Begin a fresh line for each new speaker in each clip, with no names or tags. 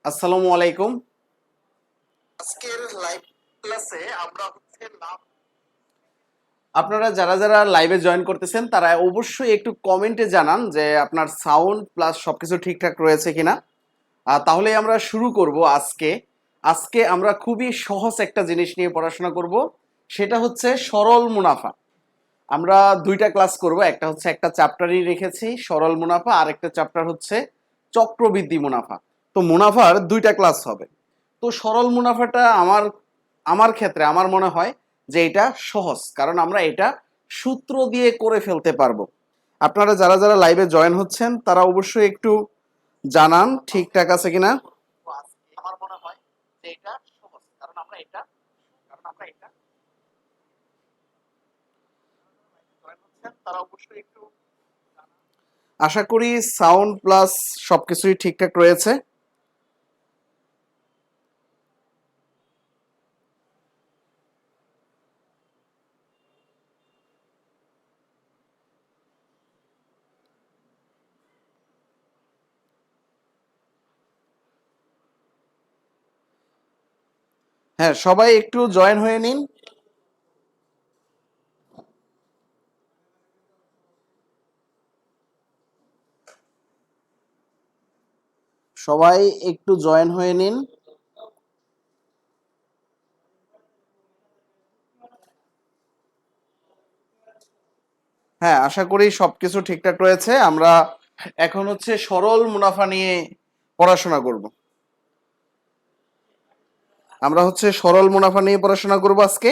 আসসালামু আলাইকুম।
আজকের লাইভ ক্লাসে আমরা লাভ।
আপনারা যারা যারা লাইভে জয়েন করতেছেন তারা অবশ্যই একটু কমেন্টে জানান যে আপনার সাউন্ড প্লাস সবকিছু ঠিকঠাক রয়েছে কিনা। তাহলে আমরা শুরু করব আজকে। আজকে আমরা খুবই সহজ একটা জিনিস নিয়ে পড়াশোনা করব, সেটা হচ্ছে সরল মুনাফা। আমরা দুইটা ক্লাস করব, একটা হচ্ছে একটা চ্যাপ্টারই রেখেছি সরল মুনাফা, আর একটা চ্যাপ্টার হচ্ছে চক্রবৃদ্ধি মুনাফা। তো মুনাফার দুইটা ক্লাস হবে। তো সরল মুনাফাটা আমার আমার ক্ষেত্রে আমার মনে হয় যে এটা সহজ, কারণ আমরা এটা সূত্র দিয়ে করে ফেলতে পারবো। আপনারা যারা যারা লাইভে জয়েন হচ্ছেন তারা অবশ্যই একটু জানান ঠিকঠাক আছে কিনা।
আমার মনে হয় যে এটা সহজ, কারণ আমরা এটা তারা অবশ্যই একটু।
আশা করি সাউন্ড প্লাস সবকিছুই ঠিকঠাক রয়েছে। হ্যাঁ, সবাই একটু জয়েন হয়ে নিন। সবাই একটু জয়েন হয়ে নিন। হ্যাঁ, আশা করি সবকিছু ঠিকঠাক রয়েছে। আমরা এখন হচ্ছে সরল মুনাফা নিয়ে পড়াশোনা করব। আমরা হচ্ছে সরল মুনাফা নিয়ে পড়াশোনা করব আজকে।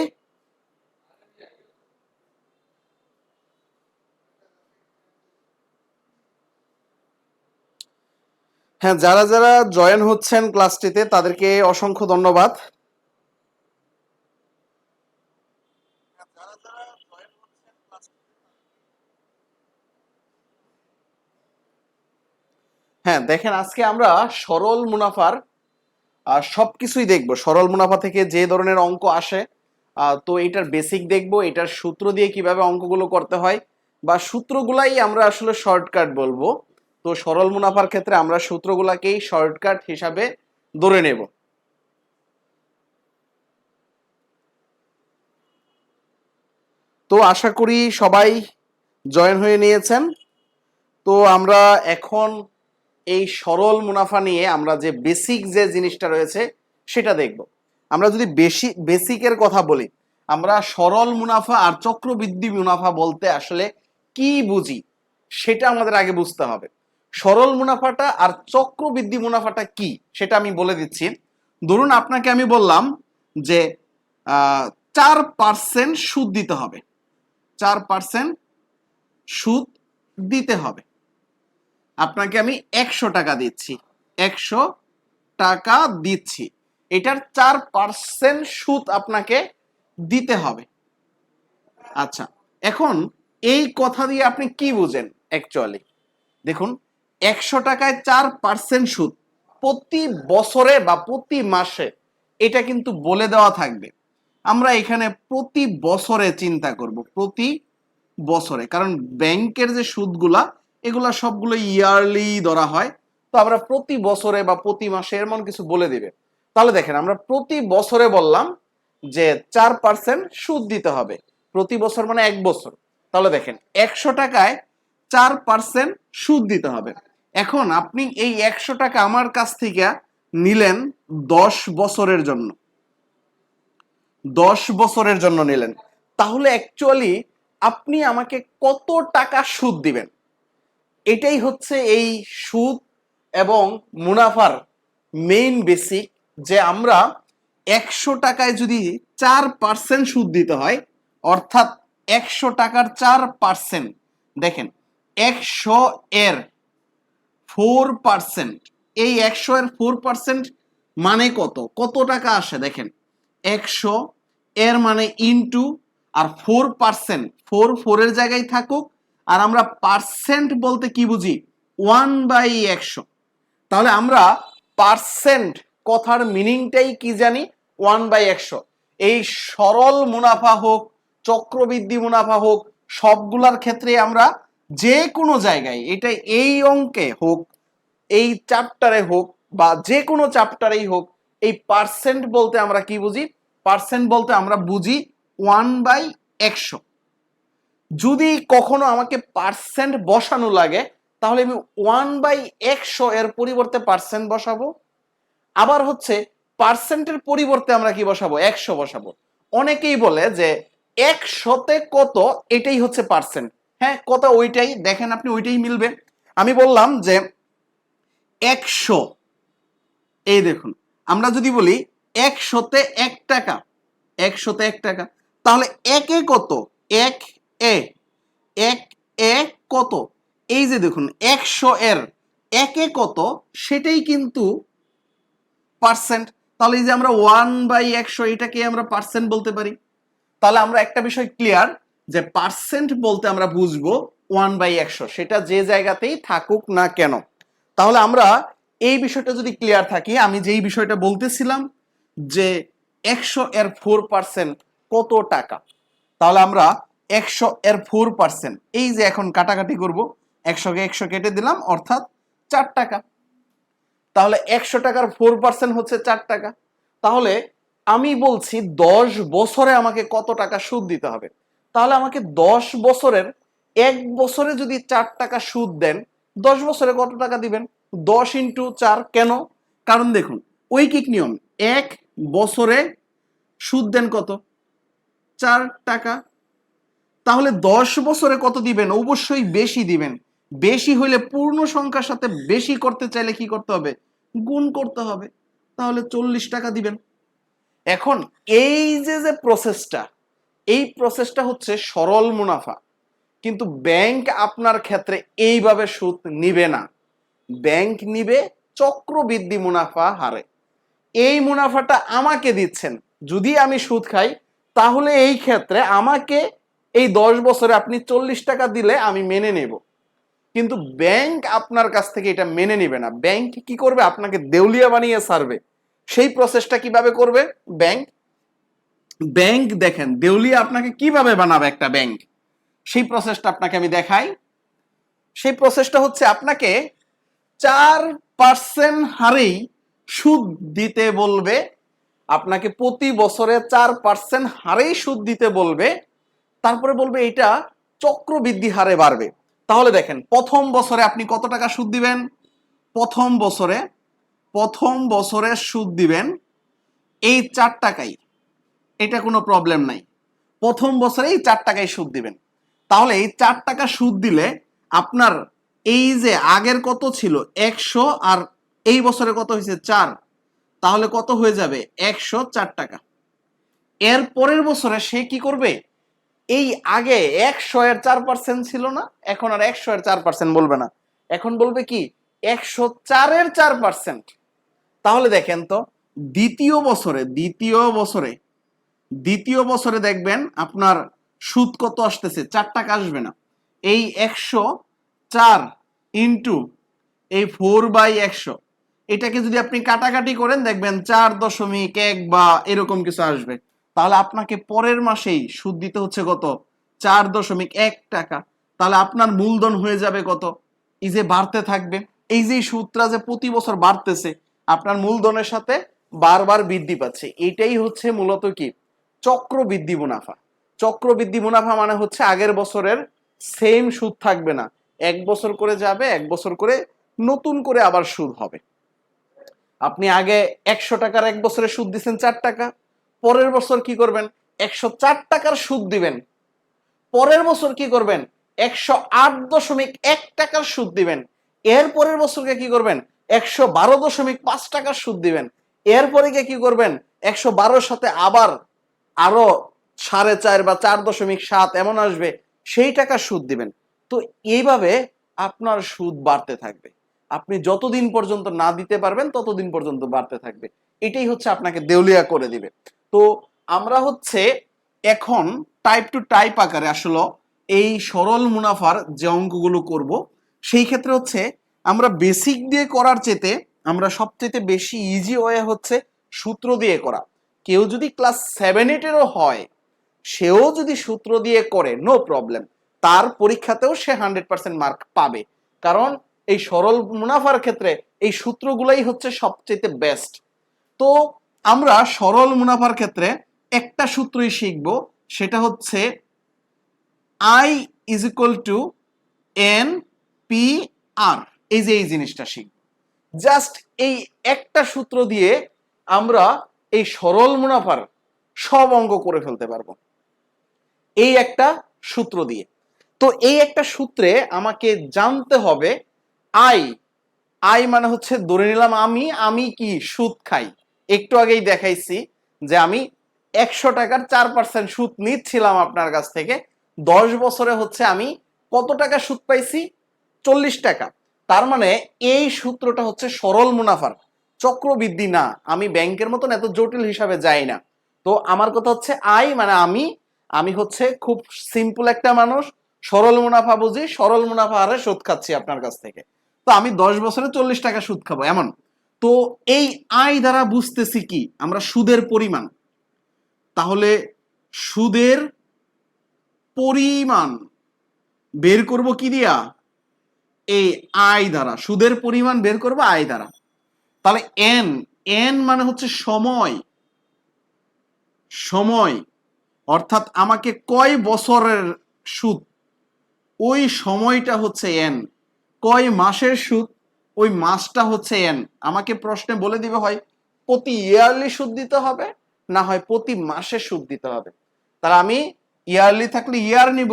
হ্যাঁ, যারা যারা জয়েন হচ্ছেন ক্লাসটিতে তাদেরকে অসংখ্য ধন্যবাদ। হ্যাঁ, দেখেন আজকে আমরা সরল মুনাফার সবকিছুই দেখব। সরল মুনাফা থেকে যে ধরনের অঙ্ক আসে, তো এটার বেসিক দেখব, এটার সূত্র দিয়ে কিভাবে অঙ্কগুলো করতে হয়, বা সূত্রগুলাই আমরা আসলে শর্টকাট বলবো। তো সরল মুনাফার ক্ষেত্রে আমরা সূত্রগুলাকেই শর্টকাট হিসাবে ধরে নেব। তো আশা করি সবাই জয়েন হয়ে নিয়েছেন। তো আমরা এখন এই সরল মুনাফা নিয়ে আমরা যে বেসিক যে জিনিসটা রয়েছে সেটা দেখব। আমরা যদি বেসিকের কথা বলি, আমরা সরল মুনাফা আর চক্রবৃদ্ধি মুনাফা বলতে আসলে কি বুঝি সেটা আমাদের আগে বুঝতে হবে। সরল মুনাফাটা আর চক্রবৃদ্ধি মুনাফাটা কি সেটা আমি বলে দিচ্ছি। ধরুন আপনাকে আমি বললাম যে 4% সুদ দিতে হবে, 4% সুদ দিতে হবে। আপনাকে আমি 100 টাকা দিচ্ছি, 100 টাকা দিচ্ছি, এটার 4% সুদ আপনাকে দিতে হবে। আচ্ছা, এখন এই কথা দিয়ে আপনি কি বুঝেন অ্যাকচুয়ালি? দেখুন, 100 টাকায় 4% সুদ প্রতি বছরে বা প্রতি মাসে, এটা কিন্তু বলে দেওয়া থাকবে। আমরা এখানে প্রতি বছরে চিন্তা করব, প্রতি বছরে, কারণ ব্যাংকের যে সুদগুলা এগুলা সবগুলো ইয়ারলি ধরা হয়। তো আমরা প্রতি বছরে বা প্রতি মাসে এমন কিছু বলে দিবে। তাহলে দেখেন, আমরা প্রতি বছরে বললাম যে 4% সুদ দিতে হবে, প্রতি বছর মানে 1 বছর। তাহলে দেখেন 100 টাকায় 4% সুদ দিতে হবে। এখন আপনি এই 100 টাকা আমার কাছ থেকে নিলেন 10 বছরের জন্য, 10 বছরের জন্য নিলেন। তাহলে অ্যাকচুয়ালি আপনি আমাকে কত টাকা সুদ দিবেন? এটাই হচ্ছে এই সুদ এবং মুনাফার মেইন বেসিক, যে আমরা 100 টাকায় যদি 4% সুদ দিতে হয়, অর্থাৎ 100 টাকার 4%, দেখেন 100 এর 4%, এই 100 এর 4% মানে কত, কত টাকা আসে দেখেন। 100 এর মানে ইনটু, আর 4%, 4 এর জায়গায় থাকুক, আর আমরা পার্সেন্ট বলতে কি বুঝি, 1/100। তাহলে আমরা পার্সেন্ট কথার মিনিংটাই কি জানি, 1/100। এই সরল মুনাফা হোক, চক্রবৃদ্ধি মুনাফা হোক, সবগুলার ক্ষেত্রে আমরা যে কোনো জায়গায়, এটা এই অঙ্কে হোক, এই চ্যাপ্টারে হোক, বা যে কোনো চ্যাপ্টারেই হোক, এই পার্সেন্ট বলতে আমরা কি বুঝি? পার্সেন্ট বলতে আমরা বুঝি 1/100। যদি কখনো আমাকে পার্সেন্ট বসানো লাগে তাহলে আমি 1/100 এর পরিবর্তে পার্সেন্ট বসাবো। আবার হচ্ছে পার্সেন্টের পরিবর্তে আমরা কি বসাবো? 100 বসাবো। অনেকেই বলে যে 100তে কত, এটাই হচ্ছে পার্সেন্ট। হ্যাঁ, কত ওইটাই, দেখেন আপনি ওইটাই মিলবে। আমি বললাম যে 100, এই দেখুন আমরা যদি বলি 100তে 1 টাকা, 100তে 1 টাকা, তাহলে একে কত? এক এ, এক এ কত? এই যে দেখুন 100 এর একে কত, সেটাই কিন্তু পার্সেন্ট। তাহলে এই যে আমরা 1/100, এটাকে আমরা পার্সেন্ট বলতে পারি। তাহলে আমরা একটা বিষয় ক্লিয়ার যে পার্সেন্ট বলতে আমরা বুঝবো 1/100, সেটা যে জায়গাতেই থাকুক না কেন। তাহলে আমরা এই বিষয়টা যদি ক্লিয়ার থাকি, আমি যেই বিষয়টা বলতেছিলাম যে 100 এর 4% কত টাকা, তাহলে আমরা 100 এর 4%, এই যে এখন কাটাকাটি করব, 100 কে 100 কেটে দিলাম, অর্থাৎ 4 টাকা। তাহলে 100 টাকার 4% হচ্ছে 4 টাকা। তাহলে আমি বলছি 10 বছরে আমাকে কত টাকা সুদ দিতে হবে। তাহলে আমাকে 10 বছরের 1 বছরে যদি 4 টাকা সুদ দেন, 10 বছরে কত টাকা দিবেন? 10 × 4। কেন? কারণ দেখুন ঐকিক নিয়ম, 1 বছরে সুদ দেন কত? 4 টাকা। তাহলে 10 বছরে কত দিবেন? অবশ্যই বেশি দিবেন। বেশি হইলে পূর্ণ সংখ্যার সাথে বেশি করতে চাইলে কি করতে হবে? গুণ করতে হবে। তাহলে 40 টাকা দিবেন। এখন এই যে প্রসেসটা, এই প্রসেসটা হচ্ছে সরল মুনাফা। কিন্তু ব্যাংক আপনার ক্ষেত্রে এইভাবে সুদ নিবে না। ব্যাংক নিবে চক্রবৃদ্ধি মুনাফা হারে। এই মুনাফাটা আমাকে দিচ্ছেন, যদি আমি সুদ খাই তাহলে এই ক্ষেত্রে আমাকে এই 10 বছরে আপনি 40 টাকা দিলে আমি মেনে নেব। কিন্তু ব্যাংক আপনার কাছ থেকে এটা মেনে নেবে না। ব্যাংক কি করবে? আপনাকে দেউলিয়া বানিয়ে ছাড়বে। সেই প্রসেসটা কিভাবে করবে ব্যাংক? ব্যাংক দেখেন দেউলিয়া আপনাকে কিভাবে বানাবে একটা ব্যাংক, সেই প্রসেসটা আপনাকে আমি দেখাই। সেই প্রসেসটা হচ্ছে আপনাকে 4% হারেই সুদ দিতে বলবে। আপনাকে প্রতি বছরে 4% হারেই সুদ দিতে বলবে। তারপরে বলবে এটা চক্রবৃদ্ধি হারে বাড়বে। তাহলে দেখেন প্রথম বছরে আপনি কত টাকা সুদ দিবেন? প্রথম বছরে সুদ দিবেন এই 4 টাকাই। এটা কোনো প্রবলেম নাই, প্রথম বছরে এই 4 টাকাই সুদ দিবেন। তাহলে এই 4 টাকা সুদ দিলে আপনার এই যে আগের কত ছিল 100, আর এই বছরে কত হয়েছে 4, তাহলে কত হয়ে যাবে? 104 টাকা। এর পরের বছরে সে কি করবে? এই আগে 100 এর 4% ছিল না, এখন আর 100 এর 4% বলবে না, এখন বলবে কি 104 এর 4%। তাহলে দেখেন তো দ্বিতীয় বছরে দেখবেন আপনার সুদ কত আসতেছে? 4 টাকা আসবে না। এই 104 ইন্টু এই 4/100, এটাকে যদি আপনি কাটাকাটি করেন দেখবেন 4.1 বা এরকম কিছু আসবে। তাহলে আপনাকে পরের মাসেই সুদ দিতে হচ্ছে কত? 4.1 টাকা। তাহলে আপনার মূলধন হয়ে যাবে কত? এই যে বাড়তে থাকবে, এই যে সুদটা যে প্রতি বছর বাড়তেছে, আপনার মূলধনের সাথে বারবার বৃদ্ধি পাচ্ছে। এটাই হচ্ছে মূলত কি? চক্রবৃদ্ধি মুনাফা। চক্রবৃদ্ধি মুনাফা মানে হচ্ছে আগের বছরের সেম সুদ থাকবে না, 1 বছর করে যাবে, 1 বছর করে নতুন করে আবার সুদ হবে। আপনি আগে 100 টাকার 1 বছরে সুদ দিচ্ছেন 4 টাকা, পরের বছর কি করবেন? 104 টাকার সুদ দিবেন। পরের বছর কি করবেন? 108.1 টাকার সুদ দিবেন। এর পরের বছরকে কি করবেন? 112.5 টাকার সুদ দিবেন। এরপরে কি করবেন? 112 সাথে আবার আরো 4.5 বা 4.7 এমন আসবে, সেই টাকার সুদ দিবেন। তো এইভাবে আপনার সুদ বাড়তে থাকবে। আপনি যতদিন পর্যন্ত না দিতে পারবেন ততদিন পর্যন্ত বাড়তে থাকবে। এটাই হচ্ছে আপনাকে দেউলিয়া করে দিবে। তো আমরা হচ্ছে এখন টাইপ টু টাইপ আকারে আসলে এই সরল মুনাফার যে অঙ্কগুলো করব, সেই ক্ষেত্রে হচ্ছে আমরা বেসিক দিয়ে করার চেতে আমরা সবচেয়ে বেশি ইজি ওয়ে হচ্ছে সূত্র দিয়ে করা। কেউ যদি ক্লাস 7-8-এরও হয়, সেও যদি সূত্র দিয়ে করে নো প্রবলেম, তার পরীক্ষাতেও সে 100% মার্ক পাবে। কারণ এই সরল মুনাফার ক্ষেত্রে এই সূত্রগুলাই হচ্ছে সবচেয়ে বেস্ট। তো আমরা সরল মুনাফার ক্ষেত্রে একটা সূত্রই শিখব, সেটা হচ্ছে I is equal to N P R. এই যে এই জিনিসটা শিখব, জাস্ট এই একটা সূত্র দিয়ে আমরা এই সরল মুনাফার সব অঙ্ক করে ফেলতে পারবো এই একটা সূত্র দিয়ে। তো এই একটা সূত্রে আমাকে জানতে হবে আই, আই মানে হচ্ছে ধরে নিলাম আমি কি সুদ খাই। একটু আগেই দেখাইছি যে আমি 100 টাকার 4% সুদ নিচ্ছিলাম আপনার কাছ থেকে, 10 বছরে হচ্ছে আমি কত টাকা সুদ পাইছি? 40 টাকা। তার মানে এই সূত্রটা হচ্ছে সরল মুনাফার, চক্রবৃদ্ধি না। আমি ব্যাংকের মতন এত জটিল হিসাবে যাই না। তো আমার কথা হচ্ছে আই মানে আমি হচ্ছে খুব সিম্পল একটা মানুষ, সরল মুনাফা বুঝি, সরল মুনাফা হারে সুদ খাচ্ছি আপনার কাছ থেকে। তো আমি 10 বছরে 40 টাকা সুদ খাবো এমন। তো এই আয় দ্বারা বুঝতেছি কি আমরা সুদের পরিমাণ। তাহলে সুদের পরিমাণ বের করব কি দিয়া? এই আয় দ্বারা সুদের পরিমাণ বের করব আয় দ্বারা। তাহলে এন, এন মানে হচ্ছে সময়, সময় অর্থাৎ আমাকে কয় বছরের সুদ, ওই সময়টা হচ্ছে এন। কয় মাসের সুদ, ওই মাসটা হচ্ছে এন। আমাকে প্রশ্নে বলে দিবে হয় প্রতি ইয়ারলি সুদ দিতে হবে, না হয় প্রতি মাসে সুদ দিতে হবে। তাহলে আমি ইয়ারলি থাকলে ইয়ার নিব,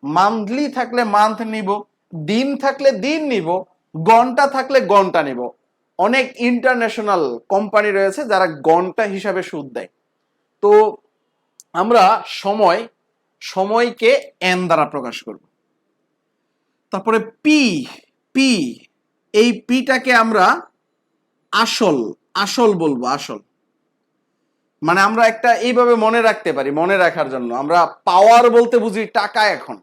মান্থলি থাকলে মান্থ নিব, দিন থাকলে দিন নিব, ঘন্টা থাকলে ঘন্টা নিব। অনেক ইন্টারন্যাশনাল কোম্পানি রয়েছে যারা ঘন্টা হিসাবে সুদ দেয়। তো আমরা সময়কে এন দ্বারা প্রকাশ করব। তারপরে পি, পি এই পিটাকে আমরা আসল, আসল বলবো, আসল। মানে আমরা একটা এইভাবে মনে রাখতে পারি, মনে রাখার জন্য আমরা পাওয়ার বলতে বুঝি টাকা। এখন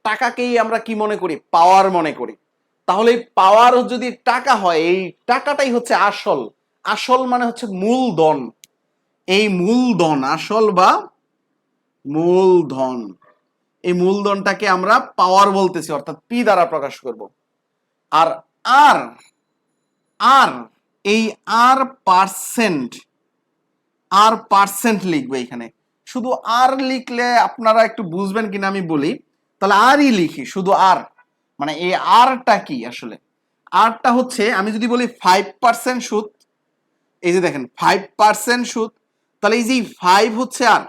টাকাকেই আমরা কি মনে করি? পাওয়ার মনে করি। তাহলে পাওয়ার যদি টাকা হয়, এই টাকাটাই হচ্ছে আসল। আসল মানে হচ্ছে মূলধন। এই মূলধন, আসল বা মূলধন, এই মূলধনটাকে আমরা পাওয়ার বলতেছি, অর্থাৎ পি দ্বারা প্রকাশ করব। আর আর, আর এই আর পার্সেন্ট, আর পার্সেন্ট লিখবে এখানে। শুধু আর লিখলে আপনারা একটু বুঝবেন কিনা আমি বলি। তাহলে আরই লিখি, শুধু আর। মানে এই আরটা কি আসলে? আরটা হচ্ছে আমি যদি বলি 5% সুদ, এই যে দেখেন 5% সুদ, তাহলে এই যে 5 হচ্ছে আর,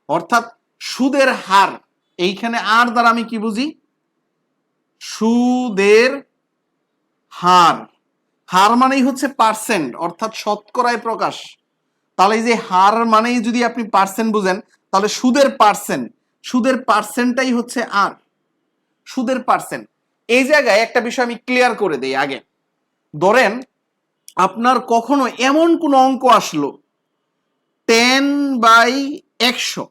অর্থাৎ সুদের হার। এইখানে আর দ্বারা আমি কি বুঝি? সুদের হার। হার মানেই হচ্ছে পার্সেন্ট, অর্থাৎ শতকরায় প্রকাশ। তাহলে এই যে হার মানেই যদি আপনি পার্সেন্ট বুঝেন, তাহলে সুদের পার্সেন্ট, সুদের পার্সেন্টটাই হচ্ছে আর, সুদের পার্সেন্ট। এই জায়গায় একটা বিষয় আমি ক্লিয়ার করে দেই আগে। ধরেন আপনার কখনো এমন কোন অঙ্ক আসলো 10/100,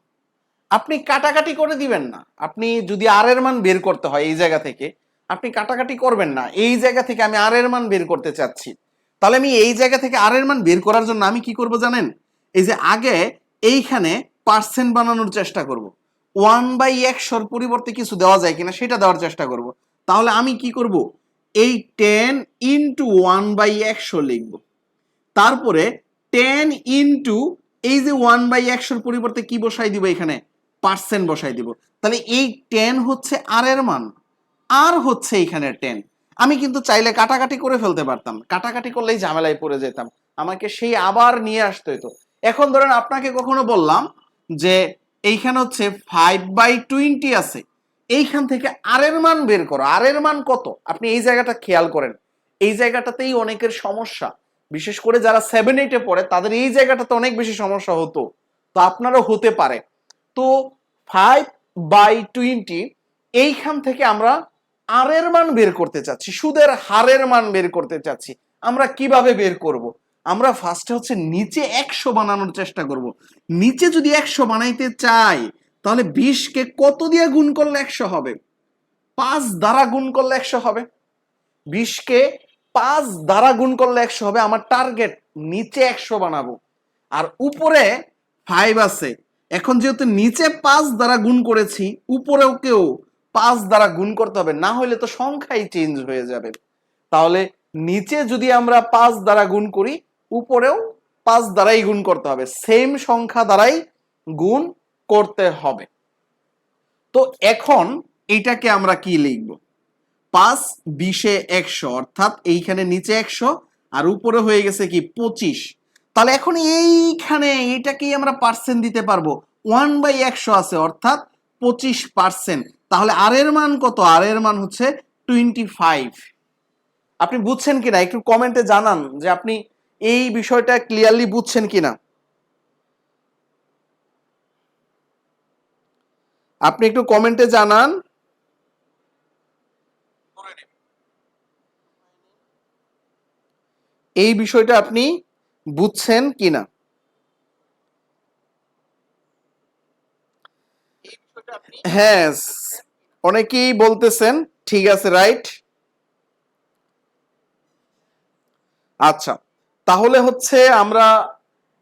আপনি কাটাকাটি করে দিবেন না। আপনি যদি আর এর মান বের করতে হয় এই জায়গা থেকে, আপনি কাটাকাটি করবেন না। এই জায়গা থেকে আমি আর এর মান বের করতে চাচ্ছি, তাহলে আমি এই জায়গা থেকে আর এর মান বের করার জন্য আমি কি করব জানেন? এই যে আগে এইখানে পার্সেন্ট বানানোর চেষ্টা করব, 1/100 পরিবর্তে কিছু দেওয়া যায় কিনা সেটা দেওয়ার চেষ্টা করব। তাহলে আমি কি করব? এই 10 ইন্টু 1/100 লিখব। তারপরে 10 ইন্টু এই যে 1/100 পরিবর্তে কি বসাই দিব? এখানে পার্সেন্ট বসাই দিব। তাহলে এই 10 হচ্ছে আর এর মান, আর হচ্ছে এখানে 10। আমি কিন্তু চাইলে কাটাকাটি করে ফেলতে পারতাম, কাটাকাটি করলেই ঝামেলায় পড়ে যেতাম, আমাকে সেই আবার নিয়ে আসতে হতো। এখন ধরেন আপনাকে কখনো বললাম যে এইখানে হচ্ছে 5/20 আছে, এইখান থেকে আর এর মান বের করো। আর এর মান কত? আপনি এই জায়গাটা খেয়াল করেন, এই জায়গাটাতেই অনেকের সমস্যা। বিশেষ করে যারা 7-8-এ পড়ে তাদের এই জায়গাটাতে অনেক বেশি সমস্যা হতো, তো আপনারও হতে পারে। তো 5/20 এইখান থেকে আমরা আর এর মান বের করতে চাচ্ছি, সুদের হারের মান বের করতে চাচ্ছি। আমরা কিভাবে বের করব? আমরা ফার্স্টে হচ্ছে নিচে 100 বানানোর চেষ্টা করব। নিচে যদি 100 বানাইতে চাই, তাহলে 20কে কত দিয়ে গুণ করলে 100 হবে? 5 দ্বারা গুণ করলে 100 হবে। 20কে 5 দ্বারা গুণ করলে 100 হবে। আমার টার্গেট নিচে 100 বানাবো, আর উপরে 5 আছে। এখন যেহেতু নিচে 5 দ্বারা গুণ করেছি, উপরেও কেউ 5 দ্বারা গুণ করতে হবে, না হলে তো সংখ্যাই চেঞ্জ হয়ে যাবে। তাহলে নিচে যদি আমরা 5 দ্বারা গুণ করি, উপরেও 5 দ্বারাই গুণ করতে হবে, সেম সংখ্যা দ্বারাই গুণ করতে হবে। তো এখন এইটাকে আমরা কি লিখব? 5 20 100, অর্থাৎ এইখানে নিচে 100 আর উপরে হয়ে গেছে কি 25। তাহলে এখন এইখানে এটাকেই আমরা পার্সেন্ট দিতে পারবো, 1/100 আছে অর্থাৎ 25%। তাহলে আর এর মান কত? আর এর মান হচ্ছে 25। আপনি বুঝছেন কিনা একটু কমেন্টে জানান যে আপনি এই বিষয়টা ক্লিয়ারলি বুঝছেন কিনা। আপনি একটু কমেন্টে জানান এই বিষয়টা আপনি বুঝছেন কিনা।
এই বিষয়টা আপনি
হ্যাঁ, অনেকেই বলতেছেন ঠিক আছে, রাইট। আচ্ছা, তাহলে হচ্ছে আমরা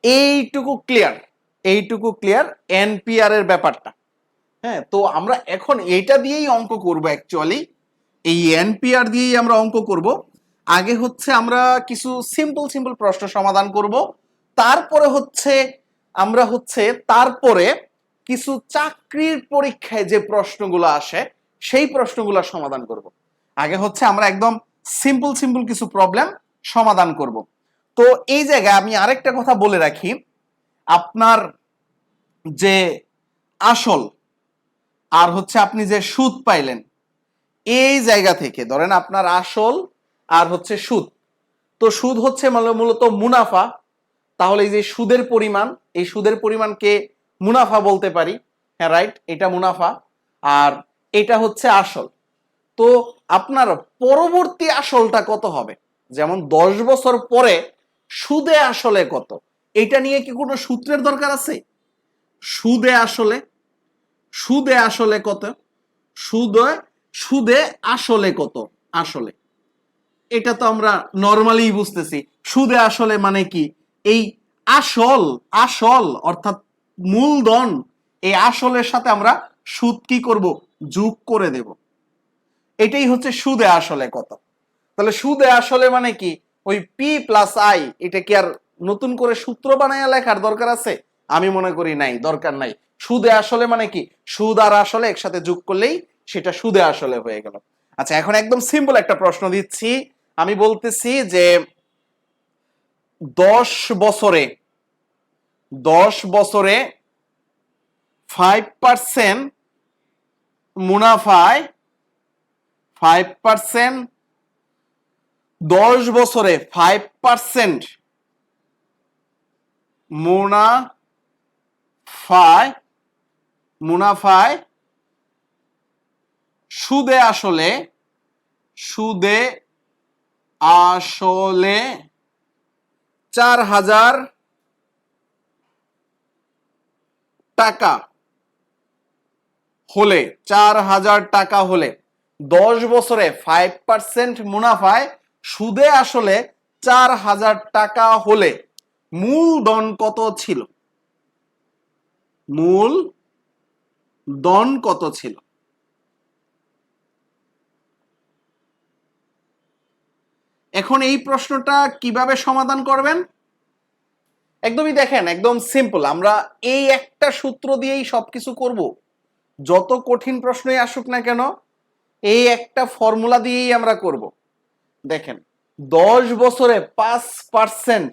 এইটুকু ক্লিয়ার এনপিআর এর ব্যাপারটা। হ্যাঁ, তো আমরা এখন এইটা দিয়েই অঙ্ক করব, অ্যাকচুয়ালি এই এনপিআর দিয়েই আমরা অঙ্ক করব। আগে হচ্ছে আমরা কিছু সিম্পল প্রশ্ন সমাধান করব, তারপরে হচ্ছে আমরা তারপরে কিছু চাকরির পরীক্ষায় যে প্রশ্নগুলো আসে সেই প্রশ্নগুলো সমাধান করব। আগে হচ্ছে আমরা একদম সিম্পল কিছু প্রবলেম সমাধান করব। তো এই জায়গায় আমি আরেকটা কথা বলে রাখি, আপনার যে আসল আর হচ্ছে আপনি যে সুদ পাইলেন, এই জায়গা থেকে ধরেন আপনার আসল আর হচ্ছে সুদ, তো সুদ হচ্ছে মূলত মুনাফা। তাহলে এই যে সুদের পরিমাণ, এই সুদের পরিমাণকে মুনাফা বলতে পারি। হ্যাঁ, রাইট, এটা মুনাফা আর এটা হচ্ছে আসল। তো আপনার পরবর্তী আসলটা কত হবে? যেমন 10 বছর পরে সুদে আসলে কত, এটা নিয়ে কি কোনো সূত্রের দরকার আছে? সুদে আসলে কত, সুদে আসলে কত, আসলে এটা তো আমরা নরমালি বুঝতেছি। সুদে আসলে মানে কি, এই আসল অর্থাৎ মূলধন, এই আসলের সাথে আমরা সুদ কি করব? যোগ করে দেব। এটাই হচ্ছে সুদে আসলে কত। তাহলে সুদে আসলে মানে কি, ওই পি প্লাস আই, এটা কি আর নতুন করে সূত্র বানায়া লেখার দরকার আছে? আমি মনে করি নাই, দরকার নাই। সুদে আসলে মানে কি, সুদ আর আসলে একসাথে যোগ করলেই সেটা সুদে আসলে হয়ে গেল। আচ্ছা, এখন একদম সিম্পল একটা প্রশ্ন দিচ্ছি। আমি বলতেছি যে 10 বছরে 5% মুনাফায় 5%, 10 বছরে 5% মুনাফায় সুদে আসলে 4,000 টাকা হলে, 4,000 টাকা হলে 10 বছরে 5% মুনাফায় সুদে আসলে 4,000 টাকা হলে মূলধন কত ছিল? মূলধন কত ছিল? এখন এই প্রশ্নটা কিভাবে সমাধান করবেন? একদমই দেখেন, একদম সিম্পল। আমরা এই একটা সূত্র দিয়েই সবকিছু করব। যত কঠিন প্রশ্নই আসুক না কেন, এই একটা ফর্মুলা দিয়েই আমরা করব। দেখেন, 10 বছরে 5%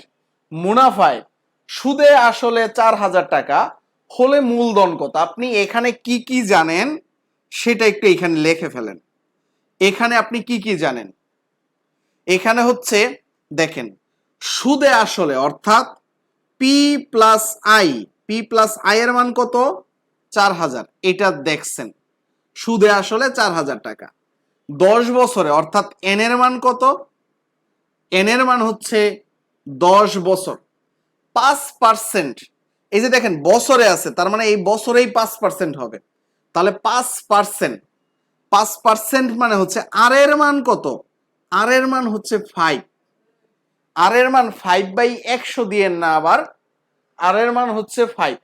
মুনাফায় সুদে আসলে 4,000 টাকা হলে মূলধন কত? আপনি এখানে কি কি জানেন সেটা একটু এখানে লিখে ফেলেন। এখানে আপনি কি কি জানেন? এখানে হচ্ছে দেখেন, সুদে আসলে অর্থাৎ পি প্লাস আই এর মান কত? 4,000, এটা দেখছেন। সুদে আসলে 4,000 টাকা 10 বছরে, অর্থাৎ এন এর মান কত? এন এর মান হচ্ছে 10 বছর। 5%, এই যে দেখেন বছরে আছে, তার মানে এই বছরেই 5% হবে। তাহলে 5% মানে হচ্ছে আর এর মান কত? আর এর মান হচ্ছে 5। আর এর মান 5/100 দিয়ে না, আবার আর এর মান হচ্ছে 5,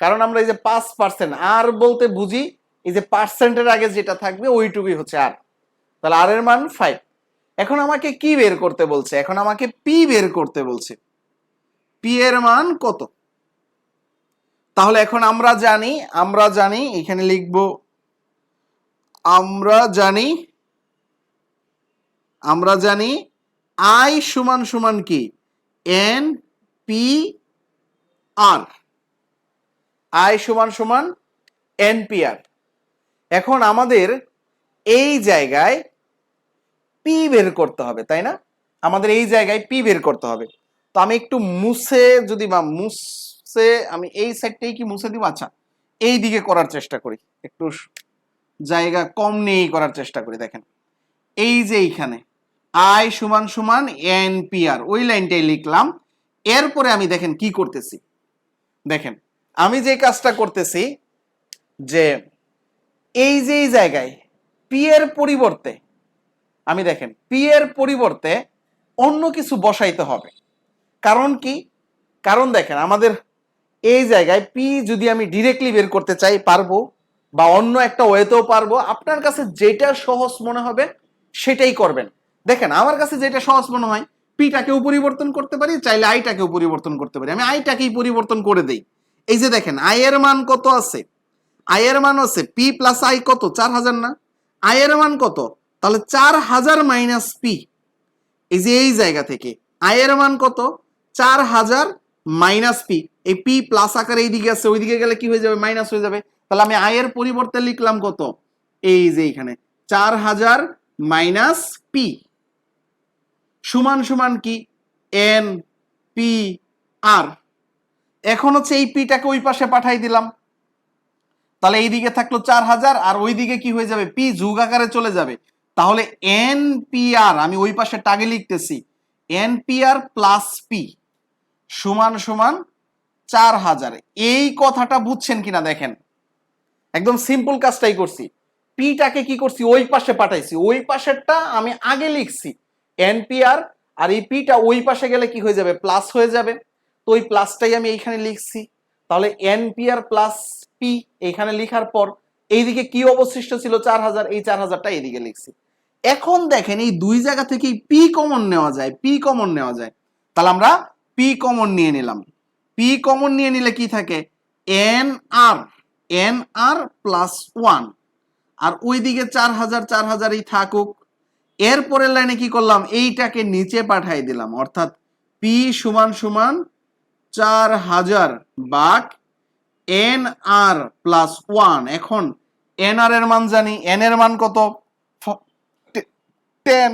কারণ আমরা এই যে 5% আর বলতে বুঝি এই যে পার্সেন্টের আগে যেটা থাকবে ওইটুকুই হচ্ছে আর। তাহলে আর এর মান 5। এখন আমাকে কি বের করতে বলছে? এখন আমাকে পি বের করতে বলছে। পি এর মান কত? তাহলে এখন আমরা জানি এখানে লিখব, আমরা জানি আই সমান সমান কি? N P R. আই সমান সমান এন পি আর। এখন আমাদের এই জায়গায় পি বের করতে হবে, তাই না? আমাদের এই জায়গায় পি বের করতে হবে। তো আমি একটু মুছে যদি আমি এই সাইডটাই কি মুছে দিব? আচ্ছা, এই দিকে করার চেষ্টা করি, একটু জায়গা কম নিয়েই করার চেষ্টা করি। দেখেন এই যে এইখানে আই সমান সমান এন পি আর, ওই লাইনটাই লিখলাম। এরপরে আমি দেখেন কি করতেছি, দেখেন আমি যে কাজটা করতেছি যে এই যে এই জায়গায় পি এর পরিবর্তে আমি দেখেন পি এর পরিবর্তে অন্য কিছু বসাইতে হবে। কারণ কি? কারণ দেখেন আমাদের এই জায়গায় পি যদি আমি ডিরেক্টলি বের করতে চাই পারবো, বা অন্য একটা ওয়েতেও পারবো। আপনার কাছে যেটা সহজ মনে হবে সেটাই করবেন। দেখেন আমার কাছে যেটা সহজ মনে হয়, পিটাকেও পরিবর্তন করতে পারি, চাইলে আইটাকেও পরিবর্তন করতে পারি। আমি আইটাকেই পরিবর্তন করে দেই। এই যে দেখেন আই এর মান কত আছে? আই এর মান আছে পি প্লাস আই কত? 4000 না? আই এর মান কত? তাহলে 4000 মাইনাস পি। এই যে এই জায়গা থেকে আই এর মান কত? 4000 মাইনাস পি। এই পি প্লাস আকারে এইদিকে আছে, ওইদিকে গেলে কি হয়ে যাবে? মাইনাস হয়ে যাবে। তাহলে আমি আই এর পরিবর্তে লিখলাম কত? এই যে এইখানে 4000 মাইনাস পি সমান সমান কি? এন পি আর। এখন হচ্ছে এই পিটাকে ওই পাশে পাঠাই দিলাম। তাহলে এইদিকে থাকলো 4000 আর ওইদিকে কি হয়ে যাবে? পি যোগ আকারে চলে যাবে। তাহলে এন পি আর আমি ওই পাশে টাগে লিখতেছি, এন পি আর প্লাস পি সমান সমান 4000। এই কথাটা বুঝছেন কিনা দেখেন, একদম সিম্পল কাজটাই করছি। পিটাকে কি করছি? ওই পাশে পাঠাইছি। ওই পাশেরটা আমি আগে লিখছি এন পি আর, আর এই পিটা ওই পাশে গেলে কি হয়ে যাবে? প্লাস হয়ে যাবে। তো ওই প্লাসটাই আমি এইখানে লিখছি। তাহলে এন পি আর প্লাস পি এইখানে লিখার পর এইদিকে কি অবশিষ্ট ছিল? 4000। এই 4000টা এইদিকে লিখছি। এখন দেখেন এই দুই জায়গা থেকে পি কমন নেওয়া যায়, পি কমন নেওয়া যায়। তাহলে আমরা পি কমন নিয়ে নিলাম। পি কমন নিয়ে নিলে কি থাকে? এন আর প্লাস 1, আর ওইদিকে 4000 4000ই থাকুক। এরপরের লাইনে কি করলাম? এইটাকে নিচে পাঠাই দিলাম, অর্থাৎ পি সমান সমান 4000 ভাগ এন আর প্লাস 1। এখন এন আর এর মান জানি, এন এর মান কত? 10,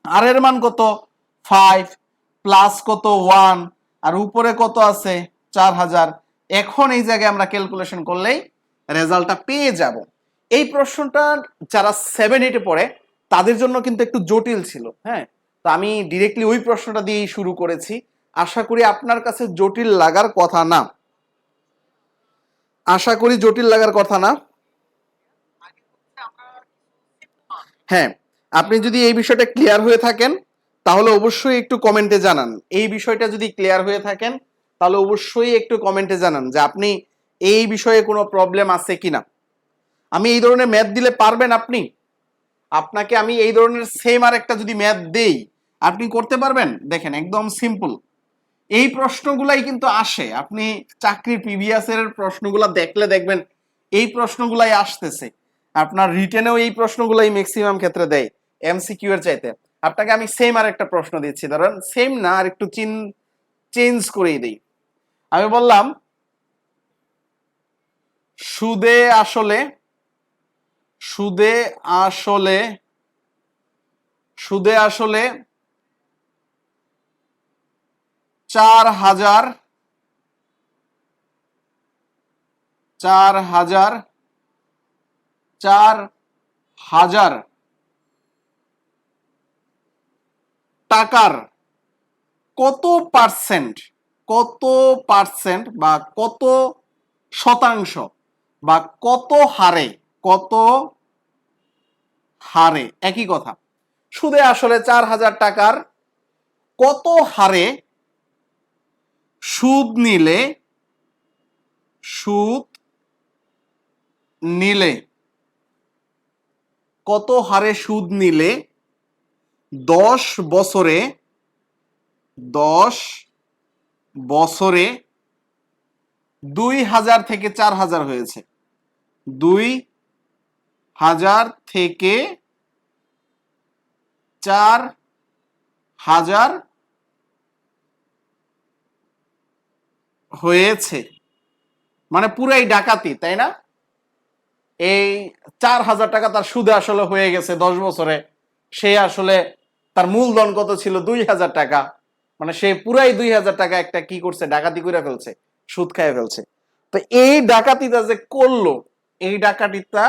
আর এর মান কত? 5, প্লাস কত? 1, আর উপরে কত আছে? 4000। এখন এই জায়গায় আমরা ক্যালকুলেশন করলেই রেজাল্টটা পেয়ে যাব। এই প্রশ্নটা যারা 7-8 পড়ে তাদের জন্য কিন্তু একটু জটিল ছিল। হ্যাঁ, তো আমি ডিরেক্টলি ওই প্রশ্নটা দিয়েই শুরু করেছি। আশা করি আপনার কাছে জটিল লাগার কথা না। আশা করি জটিল লাগার কথা না।
আগে হচ্ছে আমরা
হ্যাঁ, আপনি যদি এই বিষয়টা ক্লিয়ার হয়ে থাকেন তাহলে অবশ্যই একটু কমেন্টে জানান। এই বিষয়টা যদি ক্লিয়ার হয়ে থাকেন তাহলে অবশ্যই একটু কমেন্টে জানান যে আপনি এই বিষয়ে কোনো প্রবলেম আছে কিনা। আমি এই ধরনের ম্যাথ দিলে পারবেন আপনি? আপনাকে আমি এই ধরনের সেম আর একটা যদি ম্যাথ দেই আপনি করতে পারবেন? দেখেন একদম সিম্পল। এই প্রশ্নগুলাই কিন্তু আসে, আপনি চাকরির প্রিভিয়াস এর প্রশ্নগুলা দেখলে দেখবেন এই প্রশ্নগুলাই আসতেছে। আপনার রিটেনেও এই প্রশ্নগুলাই ম্যাক্সিমাম ক্ষেত্রে দেয় এমসিকিউ এর চাইতে। আপনাকে আমি সেম আর একটা প্রশ্ন দিচ্ছি, ধরেন সেম না, আর একটু চেঞ্জ করেই দেই। আমি বললাম সুদে আসলে সুদে আসলে সুদে আসলে 4000 টাকার কত পার্সেন্ট বা কত শতাংশ বা কত হারে একই কথা। সুদে আসলে 4000 টাকার কত হারে সুদ নিলে, কত হারে সুদ নিলে 10 বছরে 2000 থেকে 4000 হয়েছে, 2000 থেকে 4000 হয়েছে, মানে পুরাই ডাকাতি, তাই না? এই 4000 টাকা তার সুদে আসলে হয়ে গেছে 10 বছরে, সে আসলে তার মূলধন কত ছিল 2000 টাকা, মানে সে পুরাই 2000 টাকা একটা কি করছে, ডাকাতি করে ফেলছে, সুদ খাইয়ে ফেলছে। তো এই ডাকাতিটা যে করলো, এই ডাকাতিটা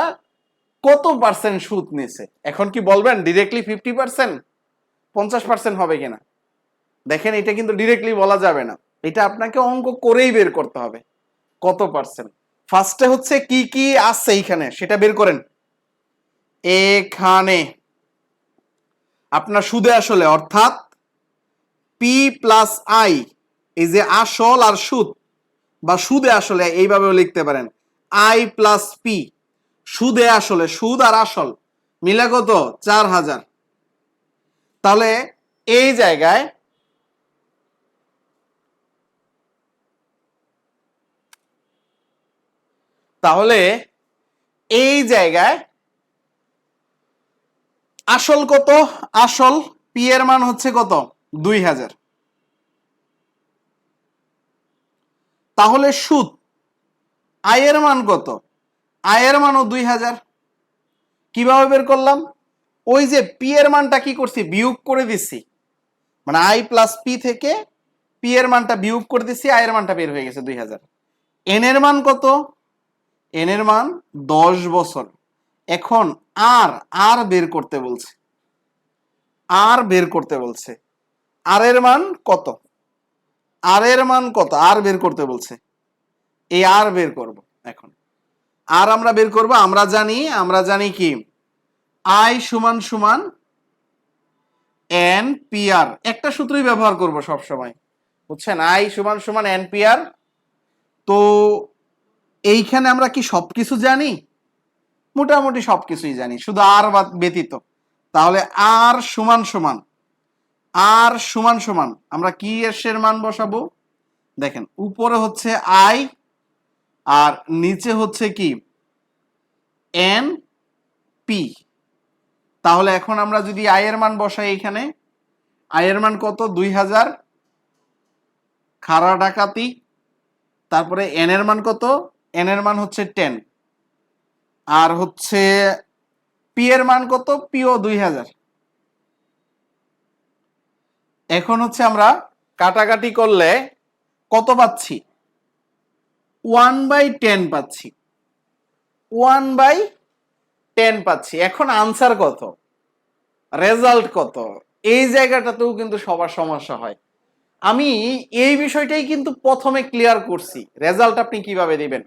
কত পার্সেন্ট সুদ নিছে? এখন কি বলবেন ডিরেক্টলি 50%, 50% হবে কিনা? দেখেন এটা কিন্তু ডিরেক্টলি বলা যাবে না, এটা আপনাকে অঙ্ক করেই বের করতে হবে কত পার্সেন্ট। ফার্স্টে হচ্ছে কি কি আছে এইখানে সেটা বের করেন। এখানে আপনার সুদে আসলে অর্থাৎ পি প্লাস আই, এই যে আসল আর সুদ বা সুদে আসলে এইভাবেও লিখতে পারেন, আই প্লাস পি, সুদে আসলে, সুদ আর আসল মিলে কত 4000। তাহলে এই জায়গায় আসল কত? আসল পি এর মান হচ্ছে কত 2000। তাহলে সুদ আয়ের মান কত? আয়ের মানও 2000। কিভাবে বের করলাম? ওই যে পি এর মানটা কি করছি, বিয়োগ করে দিচ্ছি, মানে আই প্লাস পি থেকে পি এর মানটা বিয়োগ করে দিচ্ছি, আয়ের মানটা বের হয়ে গেছে 2000। এন এর মান কত? এন এর মান 10 বছর। এখন আর আর বের করতে বলছে, আর বের করতে বলছে, আর এর মান কত? আর এর মান কত? আর বের করতে বলছে, এই আর বের করব। এখন আর আমরা বের করব, আমরা জানি কি আই সমান সমান এন পি আর, একটা সূত্রই ব্যবহার করব সব সময়, বুঝছেন? আই সমান সমান এন পি আর। তো এইখানে আমরা কি সবকিছু জানি? মোটামুটি সবকিছুই জানি, শুধু আর ব্যতীত। তাহলে আর সমান সমান, আর সমান সমান আমরা কি এর মান বসাবো? দেখেন উপরে হচ্ছে আই আর নিচে হচ্ছে কি এন পি। তাহলে এখন আমরা যদি আই এর মান বসাই, এখানে আই এর মান কত 2000, খাড়া ডাকাতি। তারপরে এন এর মান কত? এন এর মান হচ্ছে 10, আর হচ্ছে পি এর মান কত? পিও 2000। এখন হচ্ছে আমরা কাটাকাটি করলে কত পাচ্ছি? 1/10 পাচ্ছি, 1/10 পাচ্ছি। এখন আনসার কত, রেজাল্ট কত? এই জায়গাটাতেও কিন্তু সবার সমস্যা হয়। আমি এই বিষয়টাই কিন্তু প্রথমে ক্লিয়ার করছি, রেজাল্ট আপনি কিভাবে দিবেন।